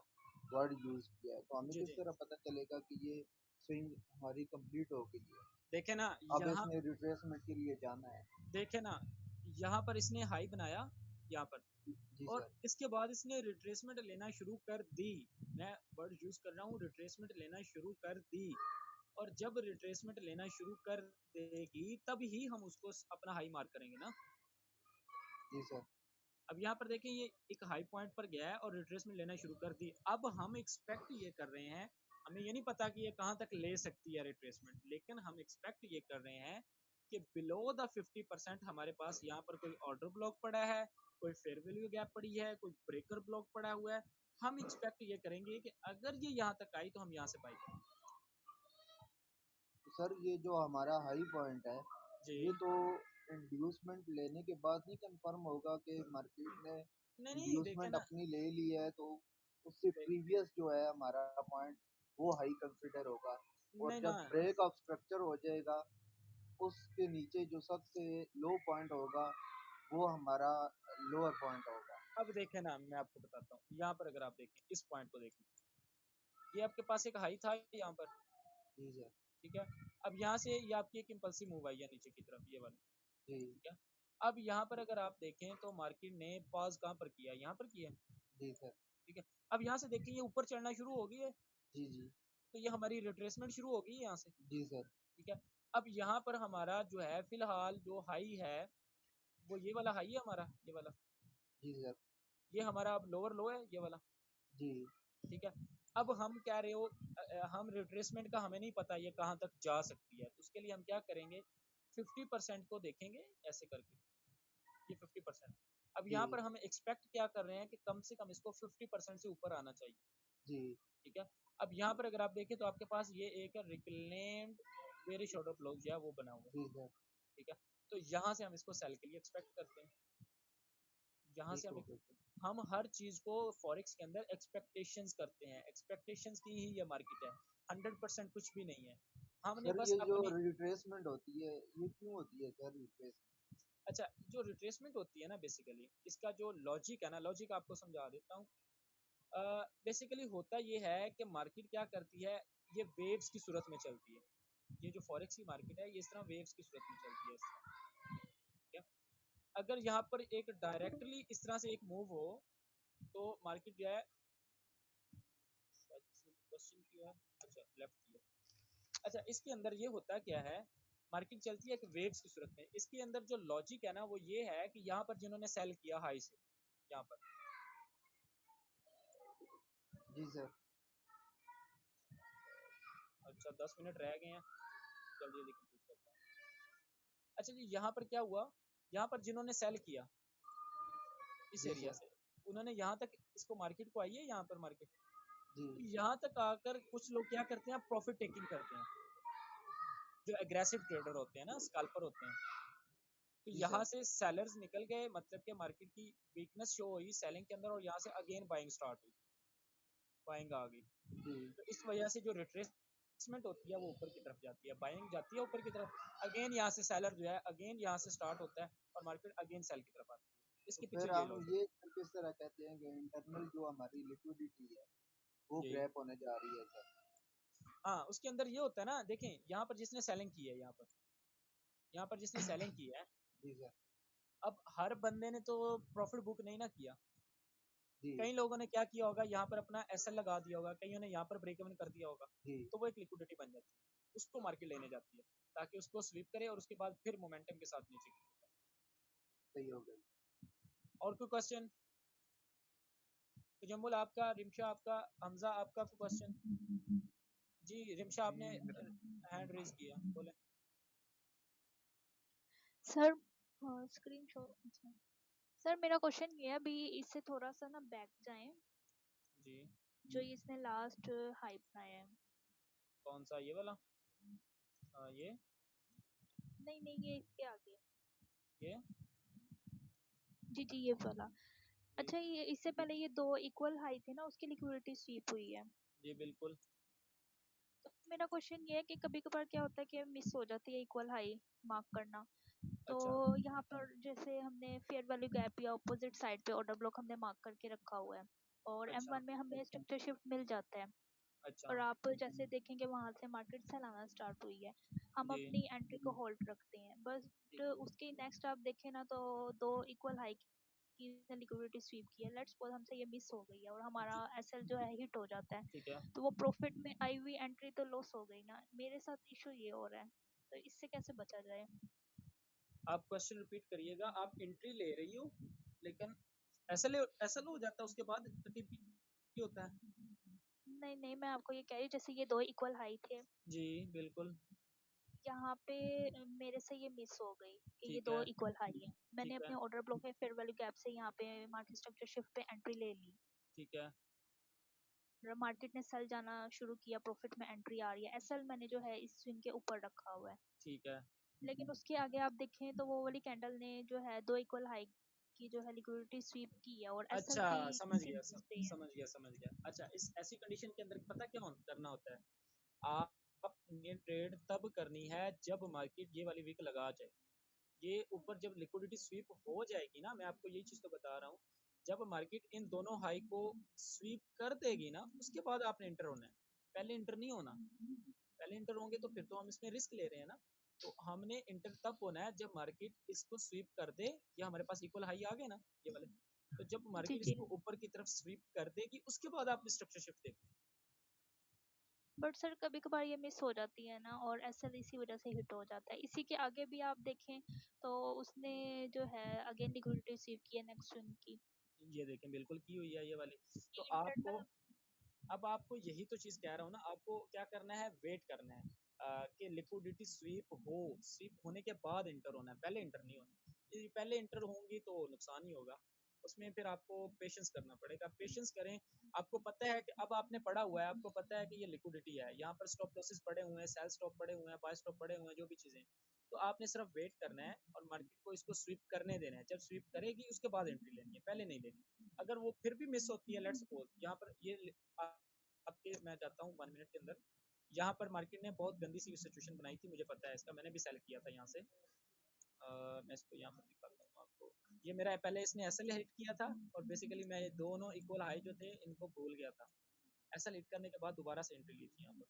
F: वर्ड यूज किया है, तो हमें
A: जी
F: किस
A: जी।
F: तरह पता चलेगा कि ये स्विंग हमारी कंप्लीट हो गई है?
A: देखे ना
F: अब
A: यहाँ,
F: इसने रिट्रेसमेंट के लिए जाना है।
A: देखे ना यहाँ पर इसने हाई बनाया यहाँ पर,
F: जी
A: और
F: सर।
A: इसके बाद इसने रिट्रेसमेंट लेना शुरू कर दी। मैं वर्ड यूज कर रहा हूँ, रिट्रेसमेंट लेना शुरू कर दी। और जब रिट्रेसमेंट लेना शुरू कर देगी तब ही हम उसको अपना हाई मार्क करेंगे ना।
F: जी सर।
A: अब यहाँ पर देखें, ये एक हाई पॉइंट पर गया है और रिट्रेसमेंट लेना शुरू कर दी। अब हम एक्सपेक्ट ये कर रहे हैं, हमें ये नहीं पता कि ये कहाँ तक ले सकती है रिट्रेसमेंट, लेकिन हम एक्सपेक्ट ये कर रहे हैं कि बिलो द 50% हमारे पास यहाँ पर कोई ऑर्डर ब्लॉक पड़ा है, कोई फेयर वैल्यू गैप पड़ी है, कोई ब्रेकर ब्लॉक पड़ा हुआ है। हम एक्सपेक्ट ये करेंगे कि अगर ये यहाँ तक आई तो हम यहाँ से बाई करेंगे।
F: तो सर ये जो हमारा हाई पॉइंट है,
A: जी
F: ये तो इंड्यूसमेंट लेने के बाद नहीं कंफर्म होगा कि मार्केट ने
A: नहीं नहीं, देखे
F: इंड्यूसमेंट
A: ना,
F: अपनी ले ली है, तो उससे प्रीवियस जो है हमारा पॉइंट वो हाई कंसिडर होगा, और
A: नहीं ना।
F: जब ब्रेक ऑफ स्ट्रक्चर हो जाएगा उसके नीचे जो सबसे लो पॉइंट होगा वो हमारा लोअर पॉइंट होगा।
A: अब देखे ना, मैं आपको बताता हूँ, यहाँ पर अगर आप देखें इस पॉइंट को देखें, ये आपके पास एक हाई था यहाँ पर,
F: जी सर।
A: ठीक है। अब यहाँ से ये आपकी एक इम्पल्सिव मूव आई है नीचे की तरफ, ये वाली,
F: जी
A: ठीक है। अब यहाँ पर अगर आप देखें तो मार्केट ने पॉज कहाँ पर किया? यहाँ पर किया,
F: जी सर।
A: ठीक है। अब यहाँ से देखें ये ऊपर चढ़ना शुरू हो गई है,
F: जी जी।
A: तो ये हमारी रिट्रेसमेंट शुरू हो गई है यहाँ से,
F: जी सर।
A: ठीक है। अब यहाँ पर हमारा जो है फिलहाल जो हाई है वो ये वाला हाई है हमारा, ये वाला,
F: जी सर।
A: ये हमारा अब लोअर लो है ये वाला,
F: जी
A: ठीक है। अब हम कह रहे हो हम रिट्रेसमेंट का हमें नहीं पता ये कहाँ तक जा सकती है, तो उसके लिए हम क्या करेंगे, 50% को देखेंगे ऐसे करके, ये 50%। अब
F: जी।
A: यहाँ पर हम एक्सपेक्ट क्या कर रहे हैं कि कम से कम इसको 50% से ऊपर आना चाहिए,
F: जी
A: ठीक है। अब यहाँ पर अगर आप देखें तो आपके पास ये एक reclaimed very short of block जो है वो बना हुआ है,
F: जी सर।
A: ठीक है। तो यहाँ से हम इसको सेल के लिए एक्सपेक्ट करते हैं, यहाँ से
F: ठीक हो गया सर।
A: हम हर चीज को फॉरेक्स के अंदर एक्सपेक्टेशंस करते हैं, एक्सपेक्टेशंस की ही ये मार्केट है, 100% कुछ भी नहीं है। हमने
F: सर
A: बस
F: ये जो
A: अपनी,
F: रिट्रेसमेंट होती है ये क्यों होती है सर रिट्रेसमेंट?
A: अच्छा जो रिट्रेसमेंट होती है ना, बेसिकली इसका जो लॉजिक है ना, लॉजिक आपको समझा देता हूँ। बेसिकली होता ये है कि मार्केट क्या करती है, ये वेव्स की सूरत में चलती है। ये जो फॉरेक्स की मार्केट है ये इस तरह वेव्स की सूरत में चलती है, इस तरह, ठीक है। अगर यहाँ पर एक डायरेक्टली इस तरह से एक मूव हो तो मार्केट जो है, क्वेश्चन किया है, अच्छा लेफ्ट किया, अच्छा इसके अंदर ये होता क्या है, मार्केट चलती है एक वेव्स की सूरत में। इसके अंदर जो लॉजिक है ना वो ये है कि यहाँ पर जिन्होंने सेल किया हाई से, यहाँ पर,
F: जी सर।
A: अच्छा 10 मिनट रह गए हैं, जल्दी जल्दी कंप्लीट करता हूँ। अच्छा जी यहाँ पर क्या हुआ, यहाँ पर जिन्होंने सेल किया इस
F: जी
A: एरिया
F: सर।
A: से, उन्होंने यहाँ तक इसको मार्केट को आई है यहाँ पर मार्केट,
F: जी
A: तो यहाँ तक आकर कुछ लोग क्या करते हैं, प्रॉफिट टेकिंग करते हैं, जो एग्रेसिव ट्रेडर होते हैं ना, स्कैल्पर होते हैं। तो
F: जी
A: यहाँ
F: सर।
A: से सेलर्स निकल गए, मतलब कि मार्केट की वीकनेस शो हुई सेलिंग के अंदर, और यहाँ से अगेन बाइंग स्टार्ट हुई। बाइंग आ गई,
F: जी
A: तो इस वजह से जो रिट्रेसमेंट होती है वो ऊपर की तरफ जाती है, बाइंग जाती है ऊपर की तरफ, अगेन यहाँ से सेलर जो है अगेन यहाँ से स्टार्ट होता है और मार्केट अगेन सेल की तरफ आती है,
F: तो
A: इसके
F: फिर
A: पीछे ये
F: हम
A: लॉजिक।
F: ये किस तरह कहते हैं कि इंटरनल जो हमारी लिक्विडिटी है वो
A: जी
F: ग्रैप होने जा रही है सर?
A: हाँ, उसके अंदर ये होता है ना, देखें यहाँ पर जिसने सेलिंग की है, यहाँ पर जिसने सेलिंग की है,
F: जी सर।
A: अब हर बंदे ने तो प्रॉफिट बुक नहीं ना किया,
F: जी
A: कई लोगों ने क्या किया होगा, यहाँ पर अपना एसएल लगा दिया होगा, कईयों ने यहाँ पर ब्रेक इवन कर दिया होगा,
F: जी
A: तो वो एक लिक्विडिटी बन जाती है, उसको मार्केट लेने जाती है ताकि उसको स्वीप करे और उसके बाद फिर मोमेंटम के साथ नीचे गिरे।
F: सही हो गया।
A: और कोई क्वेश्चन? तजम्मुल आपका, रिमशा आपका, हमजा आपका कोई क्वेश्चन? जी रिमशा
E: जी
A: आपने
E: मेरा
A: हैंड रेज किया, बोले।
D: Sir screen shot. अच्छा सर, मेरा क्वेश्चन ये है, अभी इससे थोड़ा सा ना बैक जाएं,
A: जी
D: जो इसने लास्ट हाई बनाया है।
A: कौन सा, ये वाला? ये
D: नहीं नहीं, ये इसके आगे।
A: ये
D: जी जी, ये वाला।
A: जी
D: अच्छा, ये इससे पहले ये दो इक्वल हाई थे ना, उसकी लिक्विडिटी स्वीप हुई है।
A: जी बिल्कुल।
D: तो मेरा क्वेश्चन ये है कि कभी कभार क्या होता है कि मिस हो जाती है इक्वल हाई मार्क करना। तो
A: अच्छा
D: यहाँ पर जैसे हमने फेयर वैल्यू गैप या ऑपोजिट साइड पे ऑर्डर ब्लॉक हमने मार्क करके रखा हुआ है, और
A: अच्छा
D: M1 में हमें स्ट्रक्चर शिफ्ट मिल जाता है,
A: अच्छा
D: और आप जैसे देखेंगे वहां से मार्केट सेल आना स्टार्ट हुई है, हम
A: जी
D: अपनी एंट्री को होल्ड रखते हैं बस।
A: जी
D: उसके नेक्स्ट आप देखें ना, तो दो इक्वल हाई की लिक्विडिटी स्वीप की है, लेट्स सपोज हमसे ये मिस हो गई है और हमारा
A: जी,
D: एसएल जो है हिट हो जाता है,
A: ठीक है।
D: तो वो प्रॉफिट में आई हुई एंट्री तो लॉस हो गई ना। मेरे साथ इशू ये हो रहा है, तो इससे कैसे बचा जाए?
A: आप क्वेश्चन रिपीट करिएगा, आप एंट्री ले रही हो लेकिन ऐसा हो जाता है उसके बाद टीपी होता है।
D: नहीं नहीं, मैं आपको ये कह रही हूँ, जैसे ये दो इक्वल हाई थे,
A: जी बिल्कुल।
D: यहाँ पे मेरे से ये मिस हो गई कि ये
A: ठीक
D: दो
A: है
D: इक्वल हाई है। मैंने
A: ठीक है
D: अपने ऑर्डर ब्लॉक में फेयर वैल्यू गैप से यहाँ पे मार्केट स्ट्रक्चर शिफ्ट पे एंट्री ले ली,
A: ठीक है
D: मार्केट ने सेल जाना शुरू किया, प्रॉफिट में एंट्री आ रही है, एसएल मैंने जो है इस स्विंग के ऊपर रखा हुआ है।
A: ठीक है।
D: लेकिन उसके आगे आप देखें तो वो वाली कैंडल ने जो है दो इक्वल हाई की जो है लिक्विडिटी स्वीप की है, और एसएल
A: अच्छा
D: भी
A: समझ
D: इसी
A: गया,
D: बेस पे है।
A: समझ गया। अच्छा, इस ऐसी कंडीशन के अंदर पता क्या करना होता है, आप ये ट्रेड तब करनी है जब मार्केट ये वाली विक लगा जाए, ये ऊपर जब लिक्विडिटी स्वीप हो जाएगी ना, मैं आपको यही चीज़ तो बता रहा हूँ, जब मार्केट इन दोनों हाई को स्वीप कर देगी ना, उसके बाद आपने इंटर होना है, पहले इंटर नहीं होना। पहले इंटर होंगे तो फिर तो हम इसमें रिस्क ले रहे हैं ना, तो हमने इंटर तब होना है जब मार्केट इसको स्वीप कर दे, या हमारे पास इक्वल हाई आ गए ना ये वाले, तो जब
D: जी
A: मार्केट
D: जी।
A: इसको ऊपर की तरफ स्वीप कर देगी उसके बाद आप स्ट्रक्चर शिफ्ट देखते हैं।
D: बट सर कभी कभार ये मिस हो जाती है ना, और एसएल इसी वजह से हिट हो जाता है। इसी के आगे भी आप देखें तो उसने जो है अगेन लिक्विडिटी रिसीव की है नेक्स्ट स्विंग की।
A: ये देखें बिल्कुल की हुई है ये वाली। तो
D: ये
A: आपको,
D: इंटरनल।
A: अब आपको यही तो चीज़ कह रहा हूँ ना, आपको क्या करना है, वेट करना है कि लिक्विडिटी स्वीप हो, स्वीप होने के बाद इंटर होना है, पहले इंटर नहीं होना। यदि पहले इंटर होंगी तो नुकसान ही होगा, उसमें फिर आपको पेशेंस करना पड़ेगा, पेशेंस करें। आपको पता है कि अब आपने पढ़ा हुआ है, आपको पता है कि ये लिक्विडिटी है, यहाँ पर स्टॉप लॉसेस पड़े हुए हैं, सेल स्टॉप पड़े हुए हैं, बाय स्टॉप पड़े हुए हैं, जो भी चीज़ें, तो आपने सिर्फ वेट करना है और मार्केट को इसको स्वीप करने देना है। जब स्वीप करेगी उसके बाद एंट्री लेनी है, पहले नहीं लेनी। अगर वो फिर भी मिस होती है, लेट्स सपोज यहाँ पर ये आपके, मैं चाहता हूँ 1 मिनट के अंदर, यहाँ पर मार्केट ने बहुत गंदी सी सिचुएशन बनाई थी, मुझे पता है इसका, मैंने भी सेल किया था यहाँ से। मैं इसको यहाँ पर दिखाता हूँ आपको, ये मेरा पहले इसने एसएल हिट किया था, और बेसिकली मैं ये दोनों इक्वल हाई जो थे इनको भूल गया था, एसएल हिट करने के बाद दोबारा से एंट्री ली थी यहाँ पर।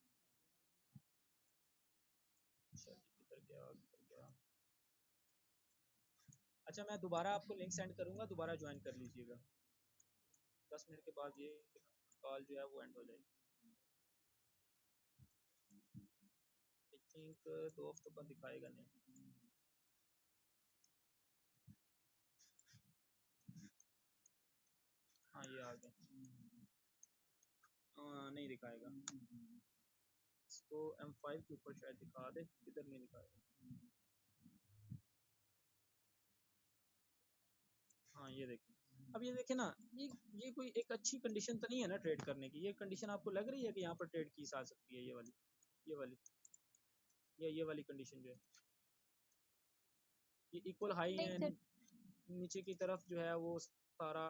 A: अच्छा जी, किधर गया किधर गया। अच्छा, मैं दोबारा आपको लिंक सेंड करूँगा, दोबारा ज्वाइन कर लीजिएगा, 10 मिनट के बाद ये कॉल जो है वो एंड हो जाएगी। आई थिंक 2 हफ्तों का दिखाएगा नहीं। हाँ ये आ गया, नहीं दिखाएगा, इसको M5 के ऊपर शायद दिखा दे, इधर नहीं दिखाएगा। हाँ ये देखें, अब ये देखें ना, ये कोई एक अच्छी कंडीशन तो नहीं है ना ट्रेड करने की। ये कंडीशन आपको लग रही है कि यहाँ पर ट्रेड की आ सकती है, ये वाली या ये वाली कंडीशन जो है, ये इक्वल हाई
D: नहीं
A: है,
D: सर।
A: नीचे की तरफ जो है वो सारा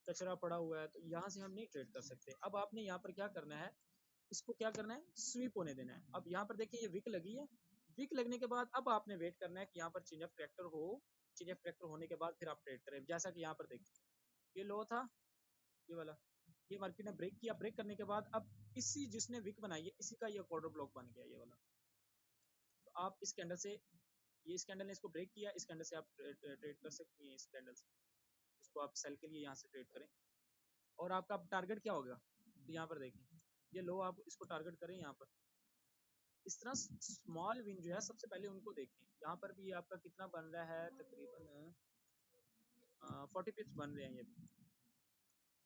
A: कचरा पड़ा हुआ है, तो यहाँ से हम नहीं ट्रेड कर सकते। अब आपने यहाँ पर क्या करना है, इसको क्या करना है, स्वीप होने देना है। अब यहाँ पर देखिए ये विक लगी है, विक लगने के बाद अब आपने वेट करना है कि यहाँ पर चेंज ऑफ करेक्टर हो, चेंज ऑफ करेक्टर होने के बाद फिर आप ट्रेड करें। जैसा कि यहाँ पर देखिए ये लो था, ये वाला, ये मार्केट ने ब्रेक किया, ब्रेक करने के बाद अब इसी जिसने विक बनाई है इसी का ये ऑर्डर ब्लॉक बन गया ये वाला। तो आप इस कैंडल से, ये इस कैंडल ने इसको ब्रेक किया, इस कैंडल से आप ट्रेड कर सकती हैं, इस कैंडल से इसको आप सेल के लिए यहाँ से ट्रेड करें। और आपका टारगेट क्या होगा, तो यहाँ पर देखिए ये लो, आप इसको टारगेट करें यहाँ पर। इस तरह स्मॉल विन जो है सबसे पहले उनको देखें। यहाँ पर भी आपका कितना बन रहा है, तकरीबन 40 पिप्स बन रहे हैं। ये भी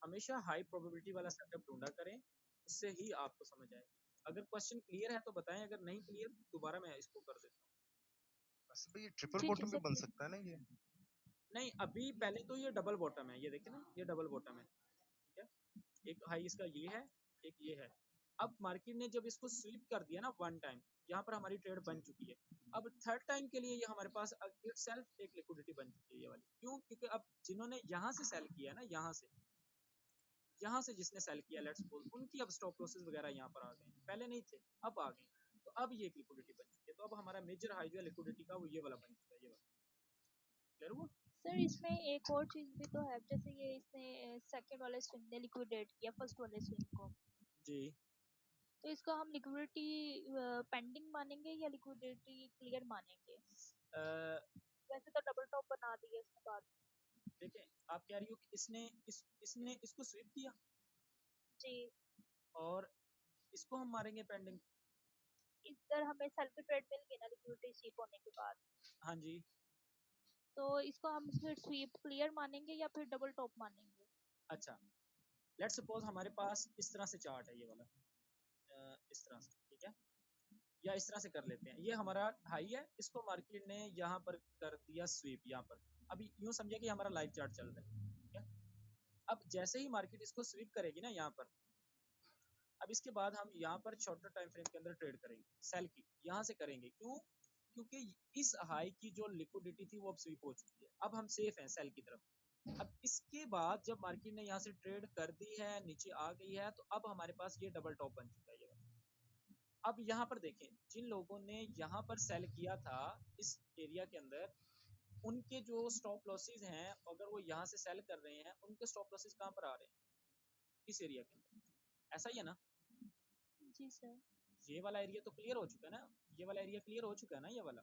A: हमेशा हाई प्रोबेबिलिटी वाला सेटअप ढूंढा करें, उससे ही आपको समझ आएगी। अगर क्वेश्चन क्लियर है तो बताएं, अगर नहीं क्लियर दोबारा मैं इसको कर देता हूँ।
E: वैसे भाई ये ट्रिपल
D: जी जी
E: बॉटम भी
D: सर।
E: बन सकता है ना ये?
A: नहीं, अभी पहले तो ये डबल बॉटम है, ये देखिए ना, ये डबल बॉटम है, ठीक है। एक हाई इसका ये है, एक ये है। अब मार्केट ने जब इसको स्वीप कर दिया ना वन टाइम, यहाँ पर हमारी ट्रेड बन चुकी है। अब थर्ड टाइम के लिए ये हमारे पास इटसेल्फ एक लिक्विडिटी बन चुकी है ये वाली। क्यों? क्योंकि अब जिन्होंने यहाँ से सेल किया ना, यहाँ से जिसने सेल किया, लेट्स सपोज उनकी अब स्टॉप लॉसेस वगैरह यहाँ पर आ गए, पहले नहीं थे अब आ गए। तो अब ये लिक्विडिटी बन चुकी है। तो अब हमारा मेजर हाई जो है लिक्विडिटी का वो ये वाला बन चुका है, ये वाला। क्लियर हुआ?
D: सर इसमें एक और चीज भी तो है, जैसे ये इसने सेकंड वाले स्विंग ने लिक्विडेट किया फर्स्ट वाले स्विंग को,
A: जी,
D: तो इसको हम लिक्विडिटी पेंडिंग मानेंगे या लिक्विडिटी क्लियर मानेंगे? वैसे तो डबल टॉप बना दी है उसने बाद में।
A: देखें आप कह रही हो कि इसने इसको स्वीप किया
D: जी,
A: और इसको हम मारेंगे पेंडिंग।
D: इधर हमें सेल की ट्रेड मिल गई ना लिक्विडिटी स्वीप होने के बाद,
A: हाँ जी,
D: तो इसको हम फिर स्वीप क्लियर मानेंगे या फिर डबल टॉप मानेंगे?
A: अच्छा लेट्स सपोज हमारे पास इस तरह से चार्ट है ये वाला, इस तरह से, ठीक है, या इस तरह से कर लेते हैं। ये हमारा हाई है, इसको मार्केट ने यहाँ पर कर दिया स्वीप यहाँ पर। अभी यूं समझिए कि हमारा लाइव चार्ट चल रहा है, ठीक है। अब जैसे ही मार्केट इसको स्वीप करेगी ना यहाँ पर, अब इसके बाद हम यहाँ पर शॉर्टर टाइम फ्रेम के अंदर ट्रेड करेंगे, सेल की यहाँ से करेंगे। क्यों? क्योंकि इस हाई की जो लिक्विडिटी थी वो अब स्वीप हो चुकी है, अब हम सेफ हैं सेल की तरफ। अब इसके बाद जब मार्केट ने यहाँ से ट्रेड कर दी है, नीचे आ गई है, तो अब हमारे पास ये डबल टॉप बन चुका है ये वाला। अब यहाँ पर देखें, जिन लोगों ने यहाँ पर सेल किया था इस एरिया के अंदर, उनके जो स्टॉप लॉसेस हैं, अगर वो यहाँ से सेल कर रहे हैं, उनके स्टॉप लॉसेस कहाँ पर आ रहे हैं, इस एरिया के अंदर। ऐसा ही है ना?
D: जी सर।
A: ये वाला एरिया तो क्लियर हो चुका है ना, ये वाला एरिया क्लियर हो चुका है ना, ये वाला।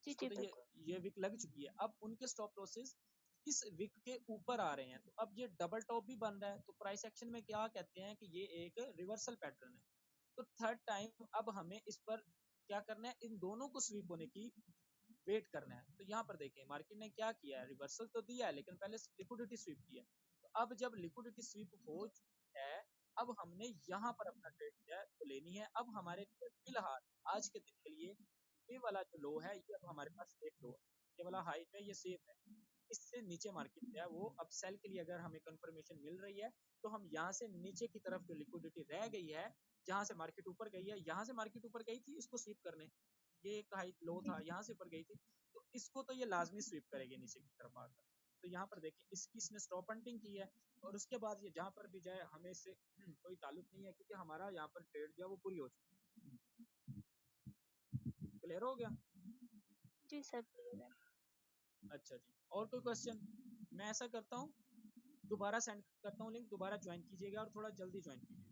D: जी
A: इसको
D: जी
A: तो
D: बिल्कुल।
A: ये विक लग चुकी है। अब उनके स्टॉप लॉसेस इस विक के ऊपर आ रहे हैं, तो अब ये डबल टॉप भी बन रहा है। तो प्राइस एक्शन में क्या कहते हैं कि ये एक रिवर्सल पैटर्न है। तो थर्ड टाइम अब हमें इस पर क्या करना है, इन दोनों को स्वीप होने की वेट करना है। तो यहाँ पर देखें मार्केट ने क्या किया है, रिवर्सल तो दिया है लेकिन पहले लिक्विडिटी स्वीप किया है। तो अब जब लिक्विडिटी स्वीप हो चुकी है, अब हमने यहाँ पर अपना ट्रेड किया है तो लेनी है। अब हमारे लिए फिलहाल आज के दिन के लिए ये वाला जो लो है, ये अब हमारे पास सेफ लो है, ये वाला हाई है, ये सेफ है। इससे नीचे मार्केट है वो अब सेल के लिए अगर हमें कंफर्मेशन मिल रही है, तो हम यहाँ से नीचे की तरफ जो लिक्विडिटी रह गई है, जहाँ से मार्केट ऊपर गई है, यहाँ से मार्केट ऊपर गई थी, इसको स्वीप करने, ये एक हाई लो
D: जी
A: था, यहाँ से ऊपर गई थी, तो इसको तो ये लाजमी स्वीप करेगी नीचे की तरफ आकर। तो यहाँ पर देखिए इसकी इसने स्टॉप हंटिंग की है, और उसके बाद ये जहाँ पर भी जाए हमें इससे कोई ताल्लुक नहीं है, क्योंकि हमारा यहाँ पर ट्रेड जो है वो पूरी हो चुकी है। क्लियर हो गया?
D: जी सर क्लियर है।
A: अच्छा जी, और कोई क्वेश्चन? मैं ऐसा करता हूँ, दोबारा सेंड करता हूँ लिंक, दोबारा ज्वाइन कीजिएगा और थोड़ा जल्दी ज्वाइन कीजिएगा।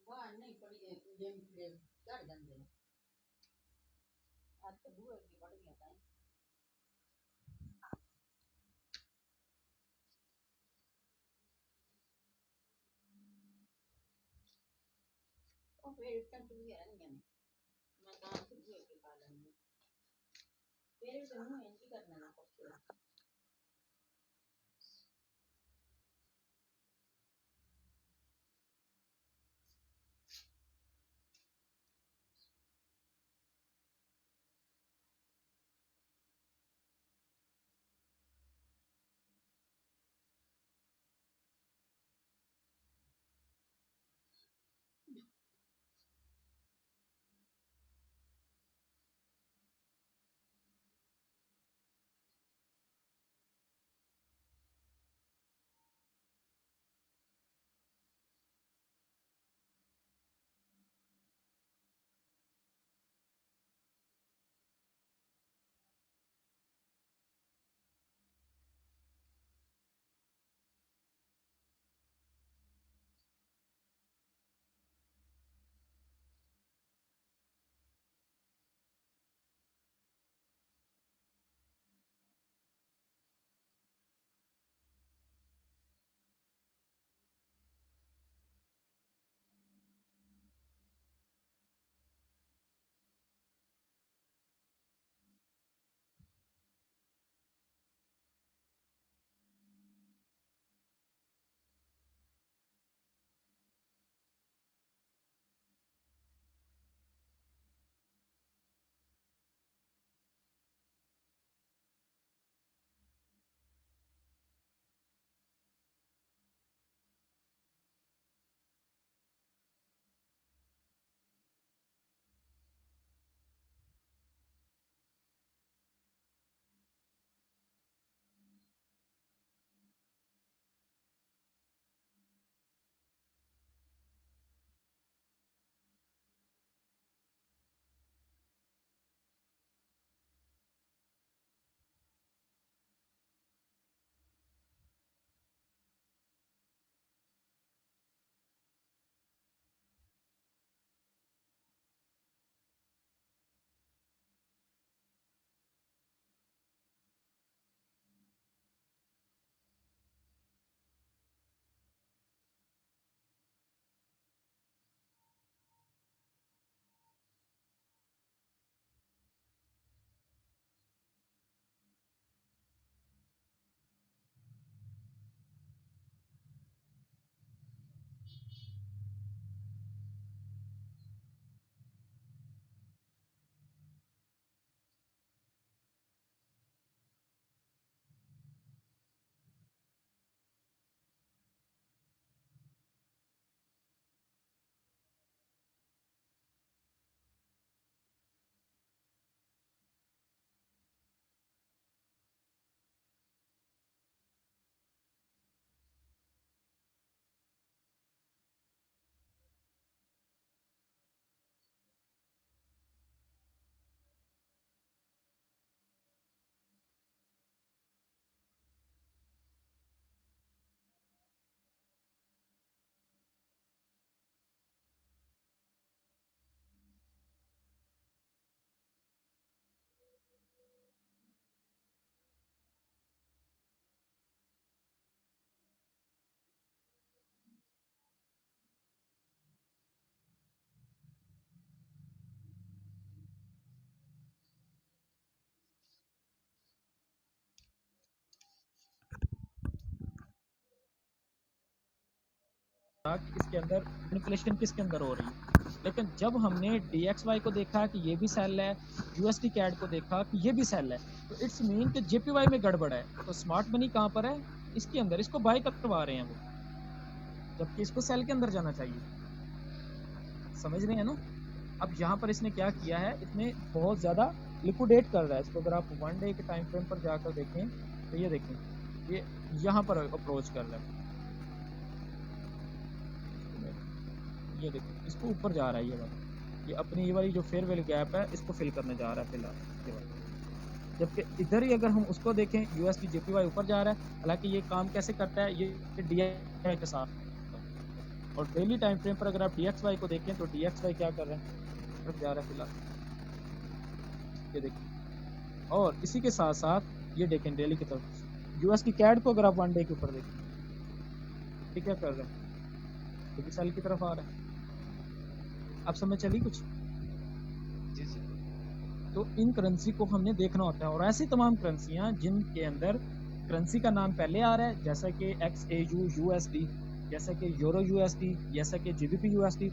G: वहाँ नहीं पड़ी है गेम प्ले चढ़ जाते हैं आज तो बुआ की पड़ गया था और फिर इतना टूट गया नहीं मैं कहाँ से बुआ के पालन में फिर तो मुँह ऐसी करना ना पड़े
A: इसके अंदर मैनिपुलेशन किसके अंदर हो रही है। लेकिन जब हमने DXY को देखा कि ये भी सेल है, USD CAD को देखा कि ये भी सेल है, तो इट्स मीन कि JPY में गड़बड़ है। तो स्मार्ट मनी कहाँ पर है? इसके अंदर, इसको बाय करवा रहे हैं वो, जबकि इसको सेल के अंदर जाना चाहिए। समझ रहे हैं ना? अब यहाँ पर इसने क्या किया है, इसने बहुत ज़्यादा लिक्विडेट कर रहा है इसको। अगर आप 1 डे के टाइम फ्रेम पर जाकर देखें तो ये देखें, ये यहाँ पर अप्रोच कर रहा है, ये देखो इसको ऊपर जा रहा है ये वाला, ये अपनी ये वाली जो फेयर वैल्यू गैप है इसको फिल करने जा रहा है फिलहाल ये वाला। जबकि इधर ही अगर हम उसको देखें, USD JPY ऊपर जा रहा है। हालांकि ये काम कैसे करता है, ये DXY के साथ और डेली टाइम फ्रेम पर अगर आप DXY को देखें तो DXY क्या कर रहे हैं, तरफ जा रहा है फिलहाल, ये देखिए। और इसी के साथ साथ ये देखें डेली की तरफ USD CAD को अगर आप 1 डे के ऊपर देखें, ये क्या कर रहे हैं, ये भी सेल की तरफ आ रहा है। आप समझ चली कुछ?
E: जी जी।
A: तो इन करेंसी को हमने देखना होता है, और ऐसी तमाम करेंसियाँ जिनके अंदर करेंसी का नाम पहले आ रहा है, जैसा कि XAU USD, जैसा कि यूरो USD, जैसा कि GBP USD,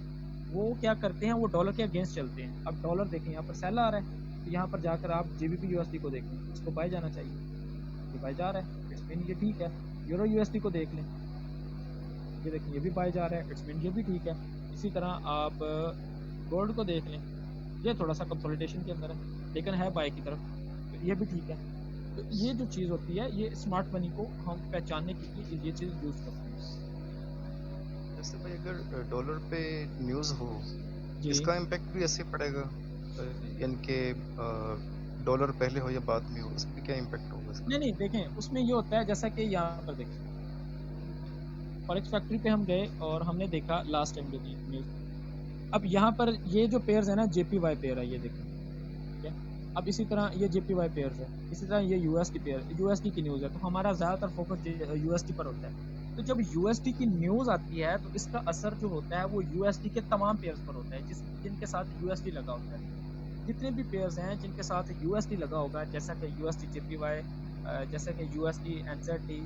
A: वो क्या करते हैं, वो डॉलर के अगेंस्ट चलते हैं। अब डॉलर देखें यहाँ पर सेल आ रहा है, तो यहाँ पर जाकर आप GBP USD को देखें, इसको बाय जाना चाहिए, ये बाय जा रहा है, इट्स मीन ये ठीक है। यूरो USD को देख लें, ये देखें ये भी बाय जा रहा है, इट्स मीन ये भी ठीक है। इसी तरह आप गोल्ड को देख लें, ये थोड़ा सा कंसोलिडेशन के अंदर है लेकिन है बाय की तरफ, तो ये भी ठीक है। तो ये जो चीज़ होती है, ये स्मार्ट मनी को हम पहचानने के लिए ये चीज़ यूज़ करते हैं।
E: जैसे भाई अगर डॉलर पे न्यूज़ हो,
A: जी
E: इसका इम्पैक्ट भी ऐसे पड़ेगा, यानी कि डॉलर पहले हो या बाद में हो, उस पर क्या इम्पैक्ट होगा इसका?
A: नहीं नहीं, देखें उसमें ये होता है, जैसा कि यहाँ पर देखें फॉरेक्स फैक्ट्री पे हम गए और हमने देखा लास्ट टाइम देखी न्यूज़। अब यहाँ पर ये जो पेयर्स है ना, JPY पेयर है, ये देखें, ठीक है। अब इसी तरह ये JPY पेयर्स है, इसी तरह ये USD पेयर, USD की न्यूज़ है, तो हमारा ज़्यादातर फोकस USD पर होता है। तो जब USD की न्यूज़ आती है तो इसका असर जो होता है वो USD के तमाम पेयर्स पर होता है जिनके साथ USD लगा होता है। जितने भी पेयर्स हैं जिनके साथ USD लगा होगा, जैसा कि USD JPY, जैसा कि USD NZD,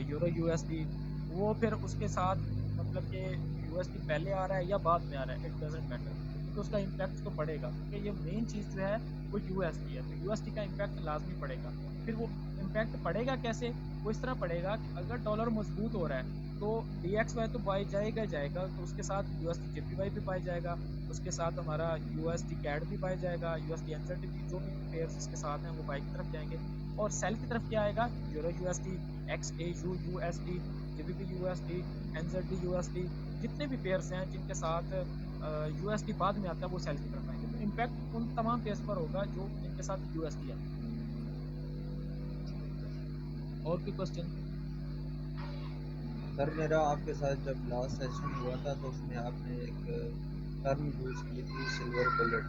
A: यूरो USD, वो फिर उसके साथ मतलब कि USD पहले आ रहा है या बाद में आ रहा है, इट डजेंट मैटर, तो उसका इम्पैक्ट तो पड़ेगा, क्योंकि ये मेन चीज़ जो है वो USD है, तो USD का इम्पैक्ट लाजमी पड़ेगा। फिर वो इम्पैक्ट पड़ेगा कैसे, वो इस तरह पड़ेगा कि अगर डॉलर मजबूत हो रहा है तो DXY तो बाय जाएगा जाएगा, तो उसके साथ USD JPY भी बाय जाएगा, उसके साथ हमारा USD CAD भी बाय जाएगा, USD NZD भी, जो भी पेयर्स इसके साथ हैं वो बाय की तरफ जाएंगे। और सेल की तरफ क्या आएगा, euro USD, XAU USD, GBP USD, NZD USD, जितने भी पेयर्स हैं जिनके साथ USD बाद में आता है वो सेल की तरफ आएंगे। तो इम्पैक्ट उन तमाम पेयर्स पर होगा जो जिनके साथ USD है। और कोई क्वेश्चन?
F: सर मेरा आपके साथ जब लास्ट सेशन हुआ था तो उसमें आपने एक टर्म यूज की थी सिल्वर बुलेट,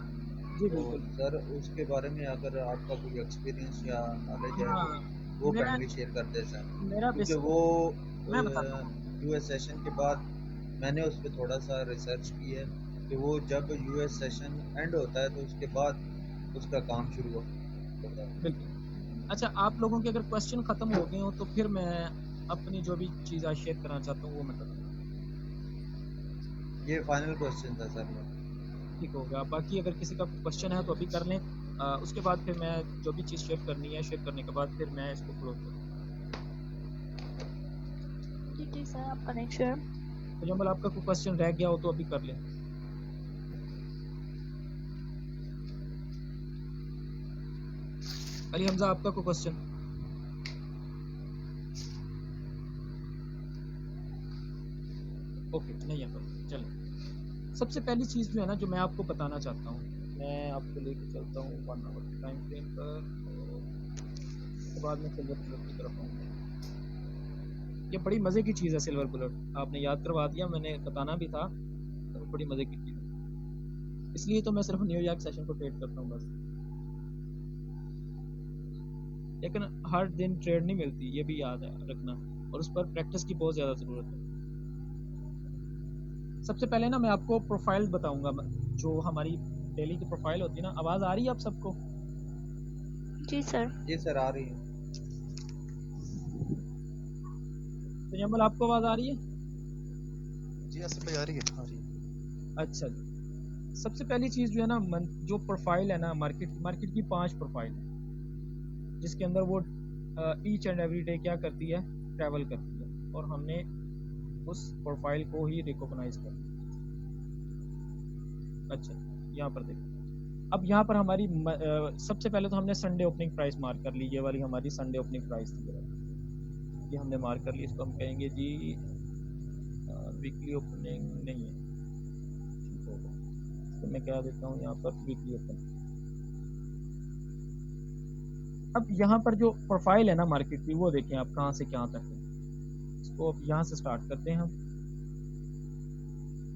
A: जी
F: तो
A: बिल्कुल।
F: सर उसके बारे में अगर आपका कोई एक्सपीरियंस या नॉलेज है
A: हाँ,
F: तो वो
A: मेरा
F: काइंडली शेयर कर दें सर,
A: मेरा
F: क्योंकि
A: बेसिक
F: वो
A: मैं बताता हूँ।
F: यूएस सेशन के बाद मैंने उस पर थोड़ा सा रिसर्च की है कि वो जब यूएस सेशन एंड होता है तो उसके बाद उसका काम शुरू होता है।
A: बिल्कुल। अच्छा, आप लोगों के अगर क्वेश्चन खत्म हो गए हो तो फिर मैं अपनी जो भी चीज़ आज शेयर करना चाहता हूँ वो मैं करूँगा।
F: ये फाइनल क्वेश्चन था सर मेरा।
A: ठीक हो गया। बाकी अगर किसी का क्वेश्चन है तो अभी कर लें, उसके बाद फिर मैं जो भी चीज़ शेयर करनी है, शेयर करने के बाद फिर मैं इसको क्लोज करूँगा।
D: जी सर, आपका नेक्स्ट शेयर।
A: तो जमल आपका कोई क्वेश्चन रह गया हो तो अभी कर लें। अली हमजा, आपका कोई क्वेश्चन? ओके, नहीं है तो चलें। सबसे पहली चीज़ जो है ना, जो मैं आपको बताना चाहता हूँ, मैं आपको लेके चलता हूँ 1 आवर के टाइम फ्रेम पर, उसके बाद में सिल्वर बुलेट की तरफ आऊँगा। ये बड़ी मज़े की चीज़ है सिल्वर बुलेट, आपने याद करवा दिया, मैंने बताना भी था, तो बड़ी मज़े की चीज़ है। इसलिए तो मैं सिर्फ न्यूयॉर्क सेशन को ट्रेड करता हूँ बस, लेकिन हर दिन ट्रेड नहीं मिलती, ये भी याद है रखना, और उस पर प्रैक्टिस की बहुत ज़्यादा ज़रूरत है। सबसे पहले ना मैं आपको प्रोफाइल बताऊंगा, जो हमारी डेली की प्रोफाइल होती है ना। आवाज़ आ रही है आप सबको?
D: जी सर।
F: जी सर आ रही है।
A: तो जमल आपको आवाज़ आ रही है?
E: जी आसिफ भाई आ रही है।
A: अच्छा, सबसे पहली चीज़ जो है ना, जो प्रोफाइल है ना, मार्केट की 5 प्रोफाइल है, जिसके अंदर वो ईच एंड एवरी डे क्या करती है, ट्रैवल करती है, और हमने उस प्रोफाइल को ही रिकॉग्नाइज कर। अच्छा, यहाँ पर देखो, अब यहाँ पर हमारी सबसे पहले तो हमने संडे ओपनिंग प्राइस मार्क कर ली, ये वाली हमारी संडे ओपनिंग प्राइस थी, ये हमने मार्क कर ली। इसको हम कहेंगे जी वीकली ओपनिंग नहीं है, ठीक होगा, तो मैं क्या देता हूँ यहाँ पर वीकली ओपनिंग। अब यहाँ पर जो प्रोफाइल है ना मार्केट की, वो देखें आप कहाँ से कहाँ तक है। इसको अब यहाँ से स्टार्ट करते हैं हम।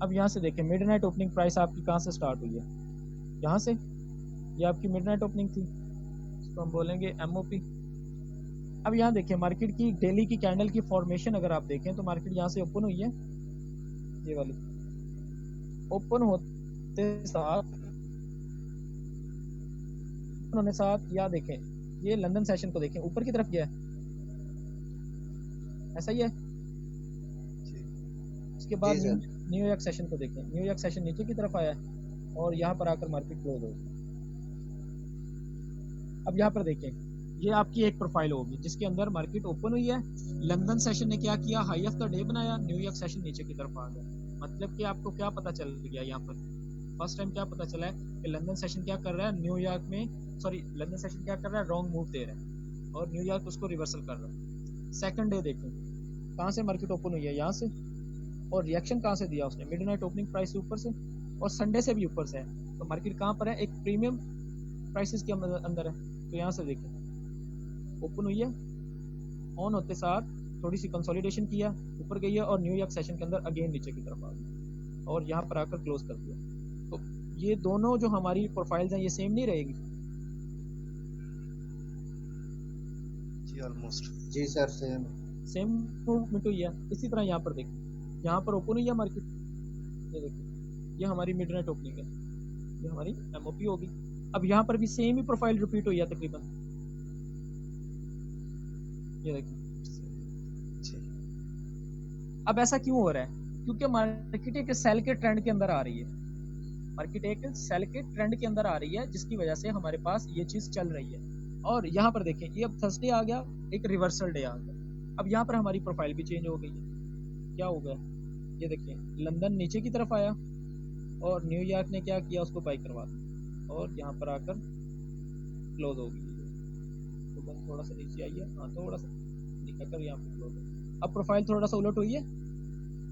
A: अब यहाँ से देखें मिडनाइट ओपनिंग प्राइस आपकी कहाँ से स्टार्ट हुई है, यहाँ से, ये आपकी मिडनाइट ओपनिंग थी, इसको हम बोलेंगे MOP। अब यहाँ देखें मार्केट की डेली की कैंडल की फॉर्मेशन अगर आप देखें तो मार्केट यहाँ से ओपन हुई है, ये वाली ओपन होते साथ या देखें ये लंदन सेशन को देखें ऊपर की तरफ गया है, ऐसा ही है। इसके बाद
F: जी सर।
A: न्यूयॉर्क सेशन को देखें, न्यूयॉर्क सेशन नीचे की तरफ आया है और यहाँ पर आकर मार्केट क्लोज होगी। अब यहाँ पर देखें ये आपकी एक प्रोफाइल होगी जिसके अंदर मार्केट ओपन हुई है, लंदन सेशन ने क्या किया, हाई ऑफ द डे बनाया, न्यूयॉर्क सेशन नीचे की तरफ आ गया। मतलब कि आपको क्या पता चल गया यहाँ पर, फर्स्ट टाइम क्या पता चला है कि लंदन सेशन क्या कर रहा है, न्यूयॉर्क में लंदन सेशन क्या कर रहा है, रॉन्ग मूव दे रहा है और न्यूयॉर्क उसको रिवर्सल कर रहा है। सेकंड डे देखें कहाँ से मार्केट ओपन हुई है, यहाँ से, और रिएक्शन कहाँ से दिया उसने, मिडनाइट ओपनिंग प्राइस से ऊपर से और संडे से भी ऊपर से है। तो मार्केट कहाँ पर है, एक प्रीमियम प्राइसेस के अंदर है। तो यहाँ से देखें ओपन हुई है, ऑन होते साथ थोड़ी सी कंसोलिडेशन किया, ऊपर गई है और न्यूयॉर्क सेशन के अंदर अगेन नीचे की तरफ आ गई और यहाँ पर आकर क्लोज कर दिया। तो ये दोनों जो हमारी प्रोफाइल्स हैं ये सेम नहीं रहेगी
E: जी ऑलमोस्ट।
F: जी सर
A: सेम मूवमेंट हुई है। इसी तरह यहाँ पर देखिए, यहाँ पर ओपन हुई है मार्केट, ये देखिए ये हमारी मिडनाइट ओपनिंग है, ये हमारी MOP होगी। अब यहाँ पर भी सेम ही प्रोफाइल रिपीट हुई है तकरीबन, ये देखिए। अब ऐसा क्यों हो रहा है, क्योंकि मार्केट एक सेल के ट्रेंड के अंदर आ रही है, मार्केट एक सेल के ट्रेंड के अंदर आ रही है जिसकी वजह से हमारे पास ये चीज़ चल रही है। और यहाँ पर देखें ये अब थर्सडे आ गया, एक रिवर्सल डे आ गया। अब यहाँ पर हमारी प्रोफाइल भी चेंज हो गई है। क्या हो गया, ये देखिए लंदन नीचे की तरफ आया और न्यूयॉर्क ने क्या किया, उसको बाई करवा दिया और यहाँ पर आकर क्लोज हो गई। तो बस थोड़ा सा नीचे आइए, हाँ थोड़ा सा निकल यहाँ पर क्लोज हो। अब प्रोफाइल थोड़ा सा उलट हुई है,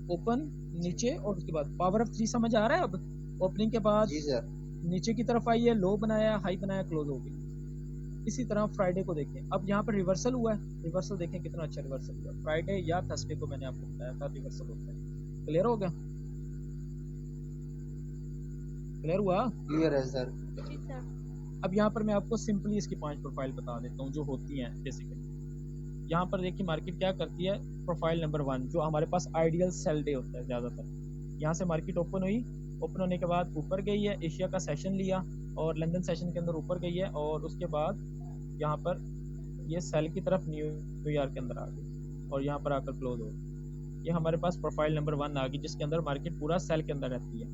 A: ओपन नीचे और उसके बाद पावर ऑफ 3 समझ आ रहा है। अब ओपनिंग के बाद
F: जी सर।
A: नीचे की तरफ आई है, लो बनाया, हाई बनाया, क्लोज हो गई। इसी तरह फ्राइडे को देखें, अब यहाँ पर रिवर्सल हुआ है, रिवर्सल देखें कितना अच्छा रिवर्सल हुआ। फ्राइडे या थर्सडे को मैंने आपको बताया था रिवर्सल होता है। क्लियर हो गया, क्लियर हुआ?
F: क्लियर है सर।
D: जी सर।
A: अब यहाँ पर मैं आपको सिंपली इसकी 5 प्रोफाइल बता देता हूँ जो होती हैं बेसिकली। यहाँ पर देखिए मार्केट क्या करती है, प्रोफाइल नंबर 1 जो हमारे पास आइडियल सेल डे होता है ज़्यादातर। यहाँ से मार्केट ओपन हुई, ओपन होने के बाद ऊपर गई है, एशिया का सेशन लिया और लंदन सेशन के अंदर ऊपर गई है और उसके बाद यहाँ पर ये सेल की तरफ न्यूयॉर्क के अंदर आ गई और यहाँ पर आकर क्लोज हो गई। ये हमारे पास प्रोफाइल नंबर 1 आ गई जिसके अंदर मार्केट पूरा सेल के अंदर रहती है।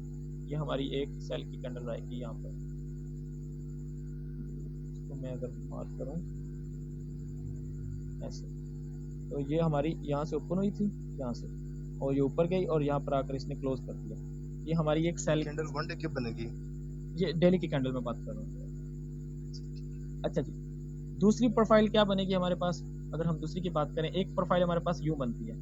A: ये हमारी एक सेल की कैंडल आएगी यहाँ पर, तो मैं अगर बात करूँ ऐसे, तो ये हमारी यहाँ से ओपन हुई थी, यहाँ से, और ये ऊपर गई और यहाँ पर आकर इसने क्लोज कर दिया। ये हमारी एक सेल
E: कैंडल वन डे क्यों बनेगी?
A: ये डेली की कैंडल में बात कर रहा हूँ। अच्छा जी, दूसरी प्रोफाइल क्या बनेगी हमारे पास, अगर हम दूसरी की बात करें, एक प्रोफाइल हमारे पास यूँ बनती है,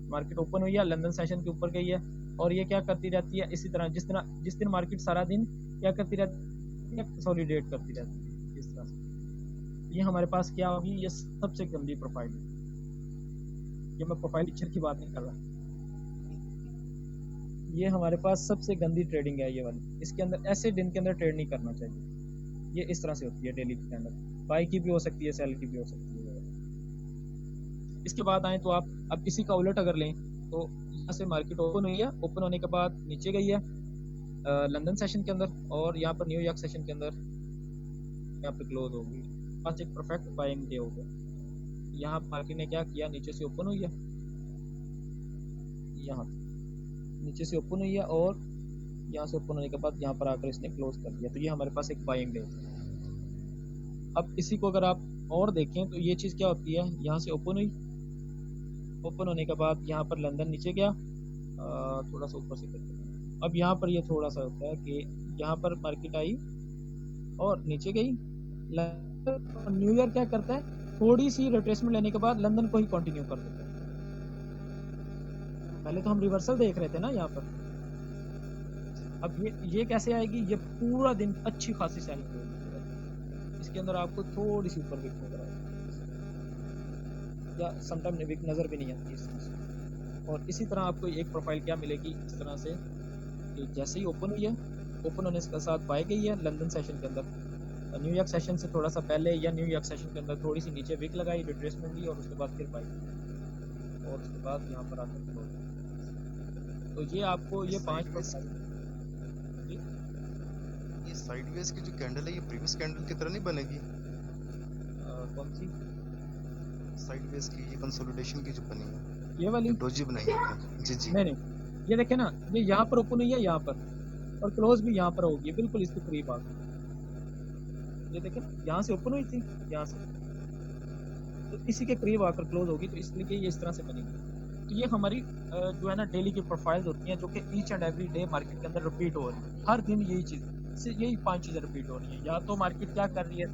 A: मार्केट ओपन हुई है, लंदन सेशन के ऊपर गई है और ये क्या करती रहती है, इसी तरह जिस दिन मार्केट सारा दिन क्या करती रहती है, कंसोलिडेट करती रहती है इस तरह से। ये हमारे पास क्या होगी, ये सबसे गंदी प्रोफाइल है। ये मैं प्रोफाइल पिक्चर की बात नहीं कर रहा, ये हमारे पास सबसे गंदी ट्रेडिंग है ये वाली। इसके अंदर ऐसे दिन के अंदर ट्रेड नहीं करना चाहिए। ये इस तरह से होती है डेली की कैंडल, बाई की भी हो सकती है, सेल की भी हो सकती है। इसके बाद आए तो आप अब इसी का उलट अगर लें तो यहाँ से मार्केट ओपन हुई है, ओपन होने के बाद नीचे गई है लंदन सेशन के अंदर और यहाँ पर न्यूयॉर्क सेशन के अंदर यहाँ पे क्लोज हो गई। बस एक परफेक्ट बाइंग डे हो गया। यहाँ मार्केट ने क्या किया, नीचे से ओपन हुई है, यहाँ नीचे से ओपन हुई है और यहाँ से ओपन होने के बाद यहाँ पर आकर इसने क्लोज कर दिया। तो ये हमारे पास एक बाइंग डे है। अब इसी को अगर आप और देखें तो ये चीज़ क्या होती है, यहाँ से ओपन हुई, ओपन होने के बाद यहाँ पर लंदन नीचे गया, थोड़ा सा ऊपर से करते हैं। अब यहाँ पर ये थोड़ा सा होता है कि यहाँ पर मार्केट आई और नीचे गई, न्यूयॉर्क क्या करता है, थोड़ी सी रिट्रेसमेंट लेने के बाद लंदन को ही कंटिन्यू कर देता है। पहले तो हम रिवर्सल देख रहे थे ना यहाँ पर, अब ये कैसे आएगी, ये पूरा दिन अच्छी खासी सेलिंग होगी, इसके अंदर आपको थोड़ी सी ऊपर विक नजर आएगी या समटाइम विक नज़र भी नहीं आती इस तरह से। और इसी तरह आपको एक प्रोफाइल क्या मिलेगी, इस तरह से कि जैसे ही ओपन हुई है, ओपन होने के साथ बाय गई है लंदन सेशन के अंदर, न्यूयॉर्क सेशन से थोड़ा सा पहले या न्यूयॉर्क सेशन के अंदर थोड़ी सी नीचे विक लगाई, रिट्रेसमेंट ली और उसके बाद फिर बाय, और उसके बाद यहाँ पर आकर क्लोज। तो ये आपको ये 5% जी
E: ये साइडवेज की जो कैंडल है ये प्रीवियस कैंडल की तरह नहीं बनेगी?
A: कौन सी
E: साइडवेज की ये कंसोलिडेशन की जो बनी है,
A: ये वाली?
E: डोजी बनाई है आपने? जी जी।
A: नहीं नहीं, ये देखे ना, ये यहाँ पर ओपन हुई है यहाँ पर, और क्लोज भी यहाँ पर होगी, बिल्कुल इसके करीब आ गई। ये देखे ना, यहाँ से ओपन हुई थी, यहाँ से तो इसी के करीब आकर क्लोज होगी, तो इसलिए ये इस तरह से बनेगी। तो ये हमारी जो है ना डेली की प्रोफाइल्स होती हैं, जो कि each and every day market के अंदर रिपीट हो रही है, हर दिन यही चीज़, यही 5 चीज़ें रिपीट हो रही है। या तो मार्केट क्या कर रही है,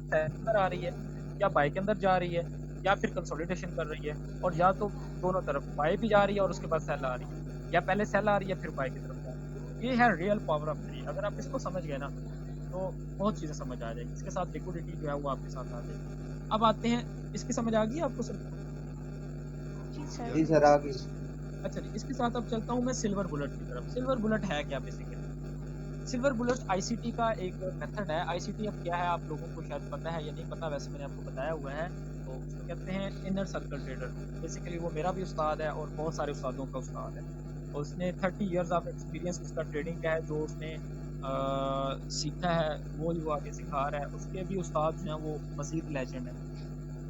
A: सेल अंदर आ रही है, या बाय के अंदर जा रही है, या फिर कंसोलिडेशन कर रही है, और या तो दोनों तरफ बाय भी जा रही है और उसके बाद सेल आ रही है, या पहले सेल आ रही है फिर बाय की तरफ जा रही है। ये है रियल पावर ऑफ थ्री। अगर आप इसको समझ गए ना तो बहुत चीज़ें समझ आ जाएगी, इसके साथ लिक्विडिटी जो है वो आपके साथ आ जाएगी। अब आते हैं, इसकी समझ आ गई आपको सर?
D: जी सर।
F: जी सर, आ गई।
A: अच्छा जी, इसके साथ अब चलता हूँ मैं सिल्वर बुलेट की तरफ। सिल्वर बुलेट है क्या बेसिकली? सिल्वर बुलेट आईसीटी का एक मेथड है। आईसीटी अब क्या है आप लोगों को शायद पता है या नहीं पता, वैसे मैंने आपको बताया हुआ है। तो उसको कहते हैं इनर सर्कल ट्रेडर। बेसिकली वो मेरा भी उस्ताद है और बहुत सारे उस्तादों का उस्ताद है, और उसने 30 इयर्स ऑफ एक्सपीरियंस उसका ट्रेडिंग का है, जो उसने सीखा है वो ही वो आगे सिखा रहा है। उसके भी उस्ताद जो हैं वो मजीद लेजेंड है।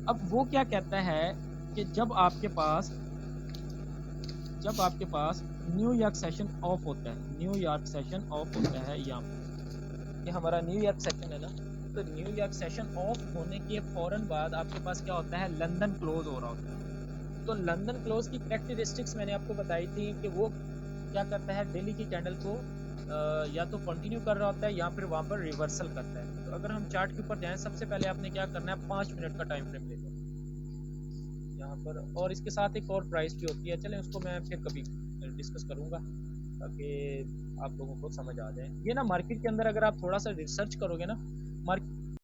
A: अब वो क्या कहता है कि जब आपके पास न्यूयॉर्क सेशन ऑफ होता है, न्यूयॉर्क सेशन ऑफ होता है, यहाँ पर ये हमारा न्यूयॉर्क सेशन है ना, तो न्यूयॉर्क सेशन ऑफ होने के फ़ौरन बाद आपके पास क्या होता है, लंदन क्लोज हो रहा होता है। तो लंदन क्लोज की कैरेक्टरिस्टिक्स मैंने आपको बताई थी कि वो क्या करता है, डेली की कैंडल को या तो कंटिन्यू कर रहा होता है या फिर वहाँ पर रिवर्सल करता है। तो अगर हम चार्ट के ऊपर जाएँ, सबसे पहले आपने क्या करना है, 5 मिनट का टाइम फ्रेम लेना यहाँ पर, और इसके साथ एक और प्राइस भी होती है, चलें उसको मैं फिर कभी डिस्कस करूँगा ताकि आप लोगों को समझ आ जाए। ये ना मार्केट के अंदर अगर आप थोड़ा सा रिसर्च करोगे ना, मार्केट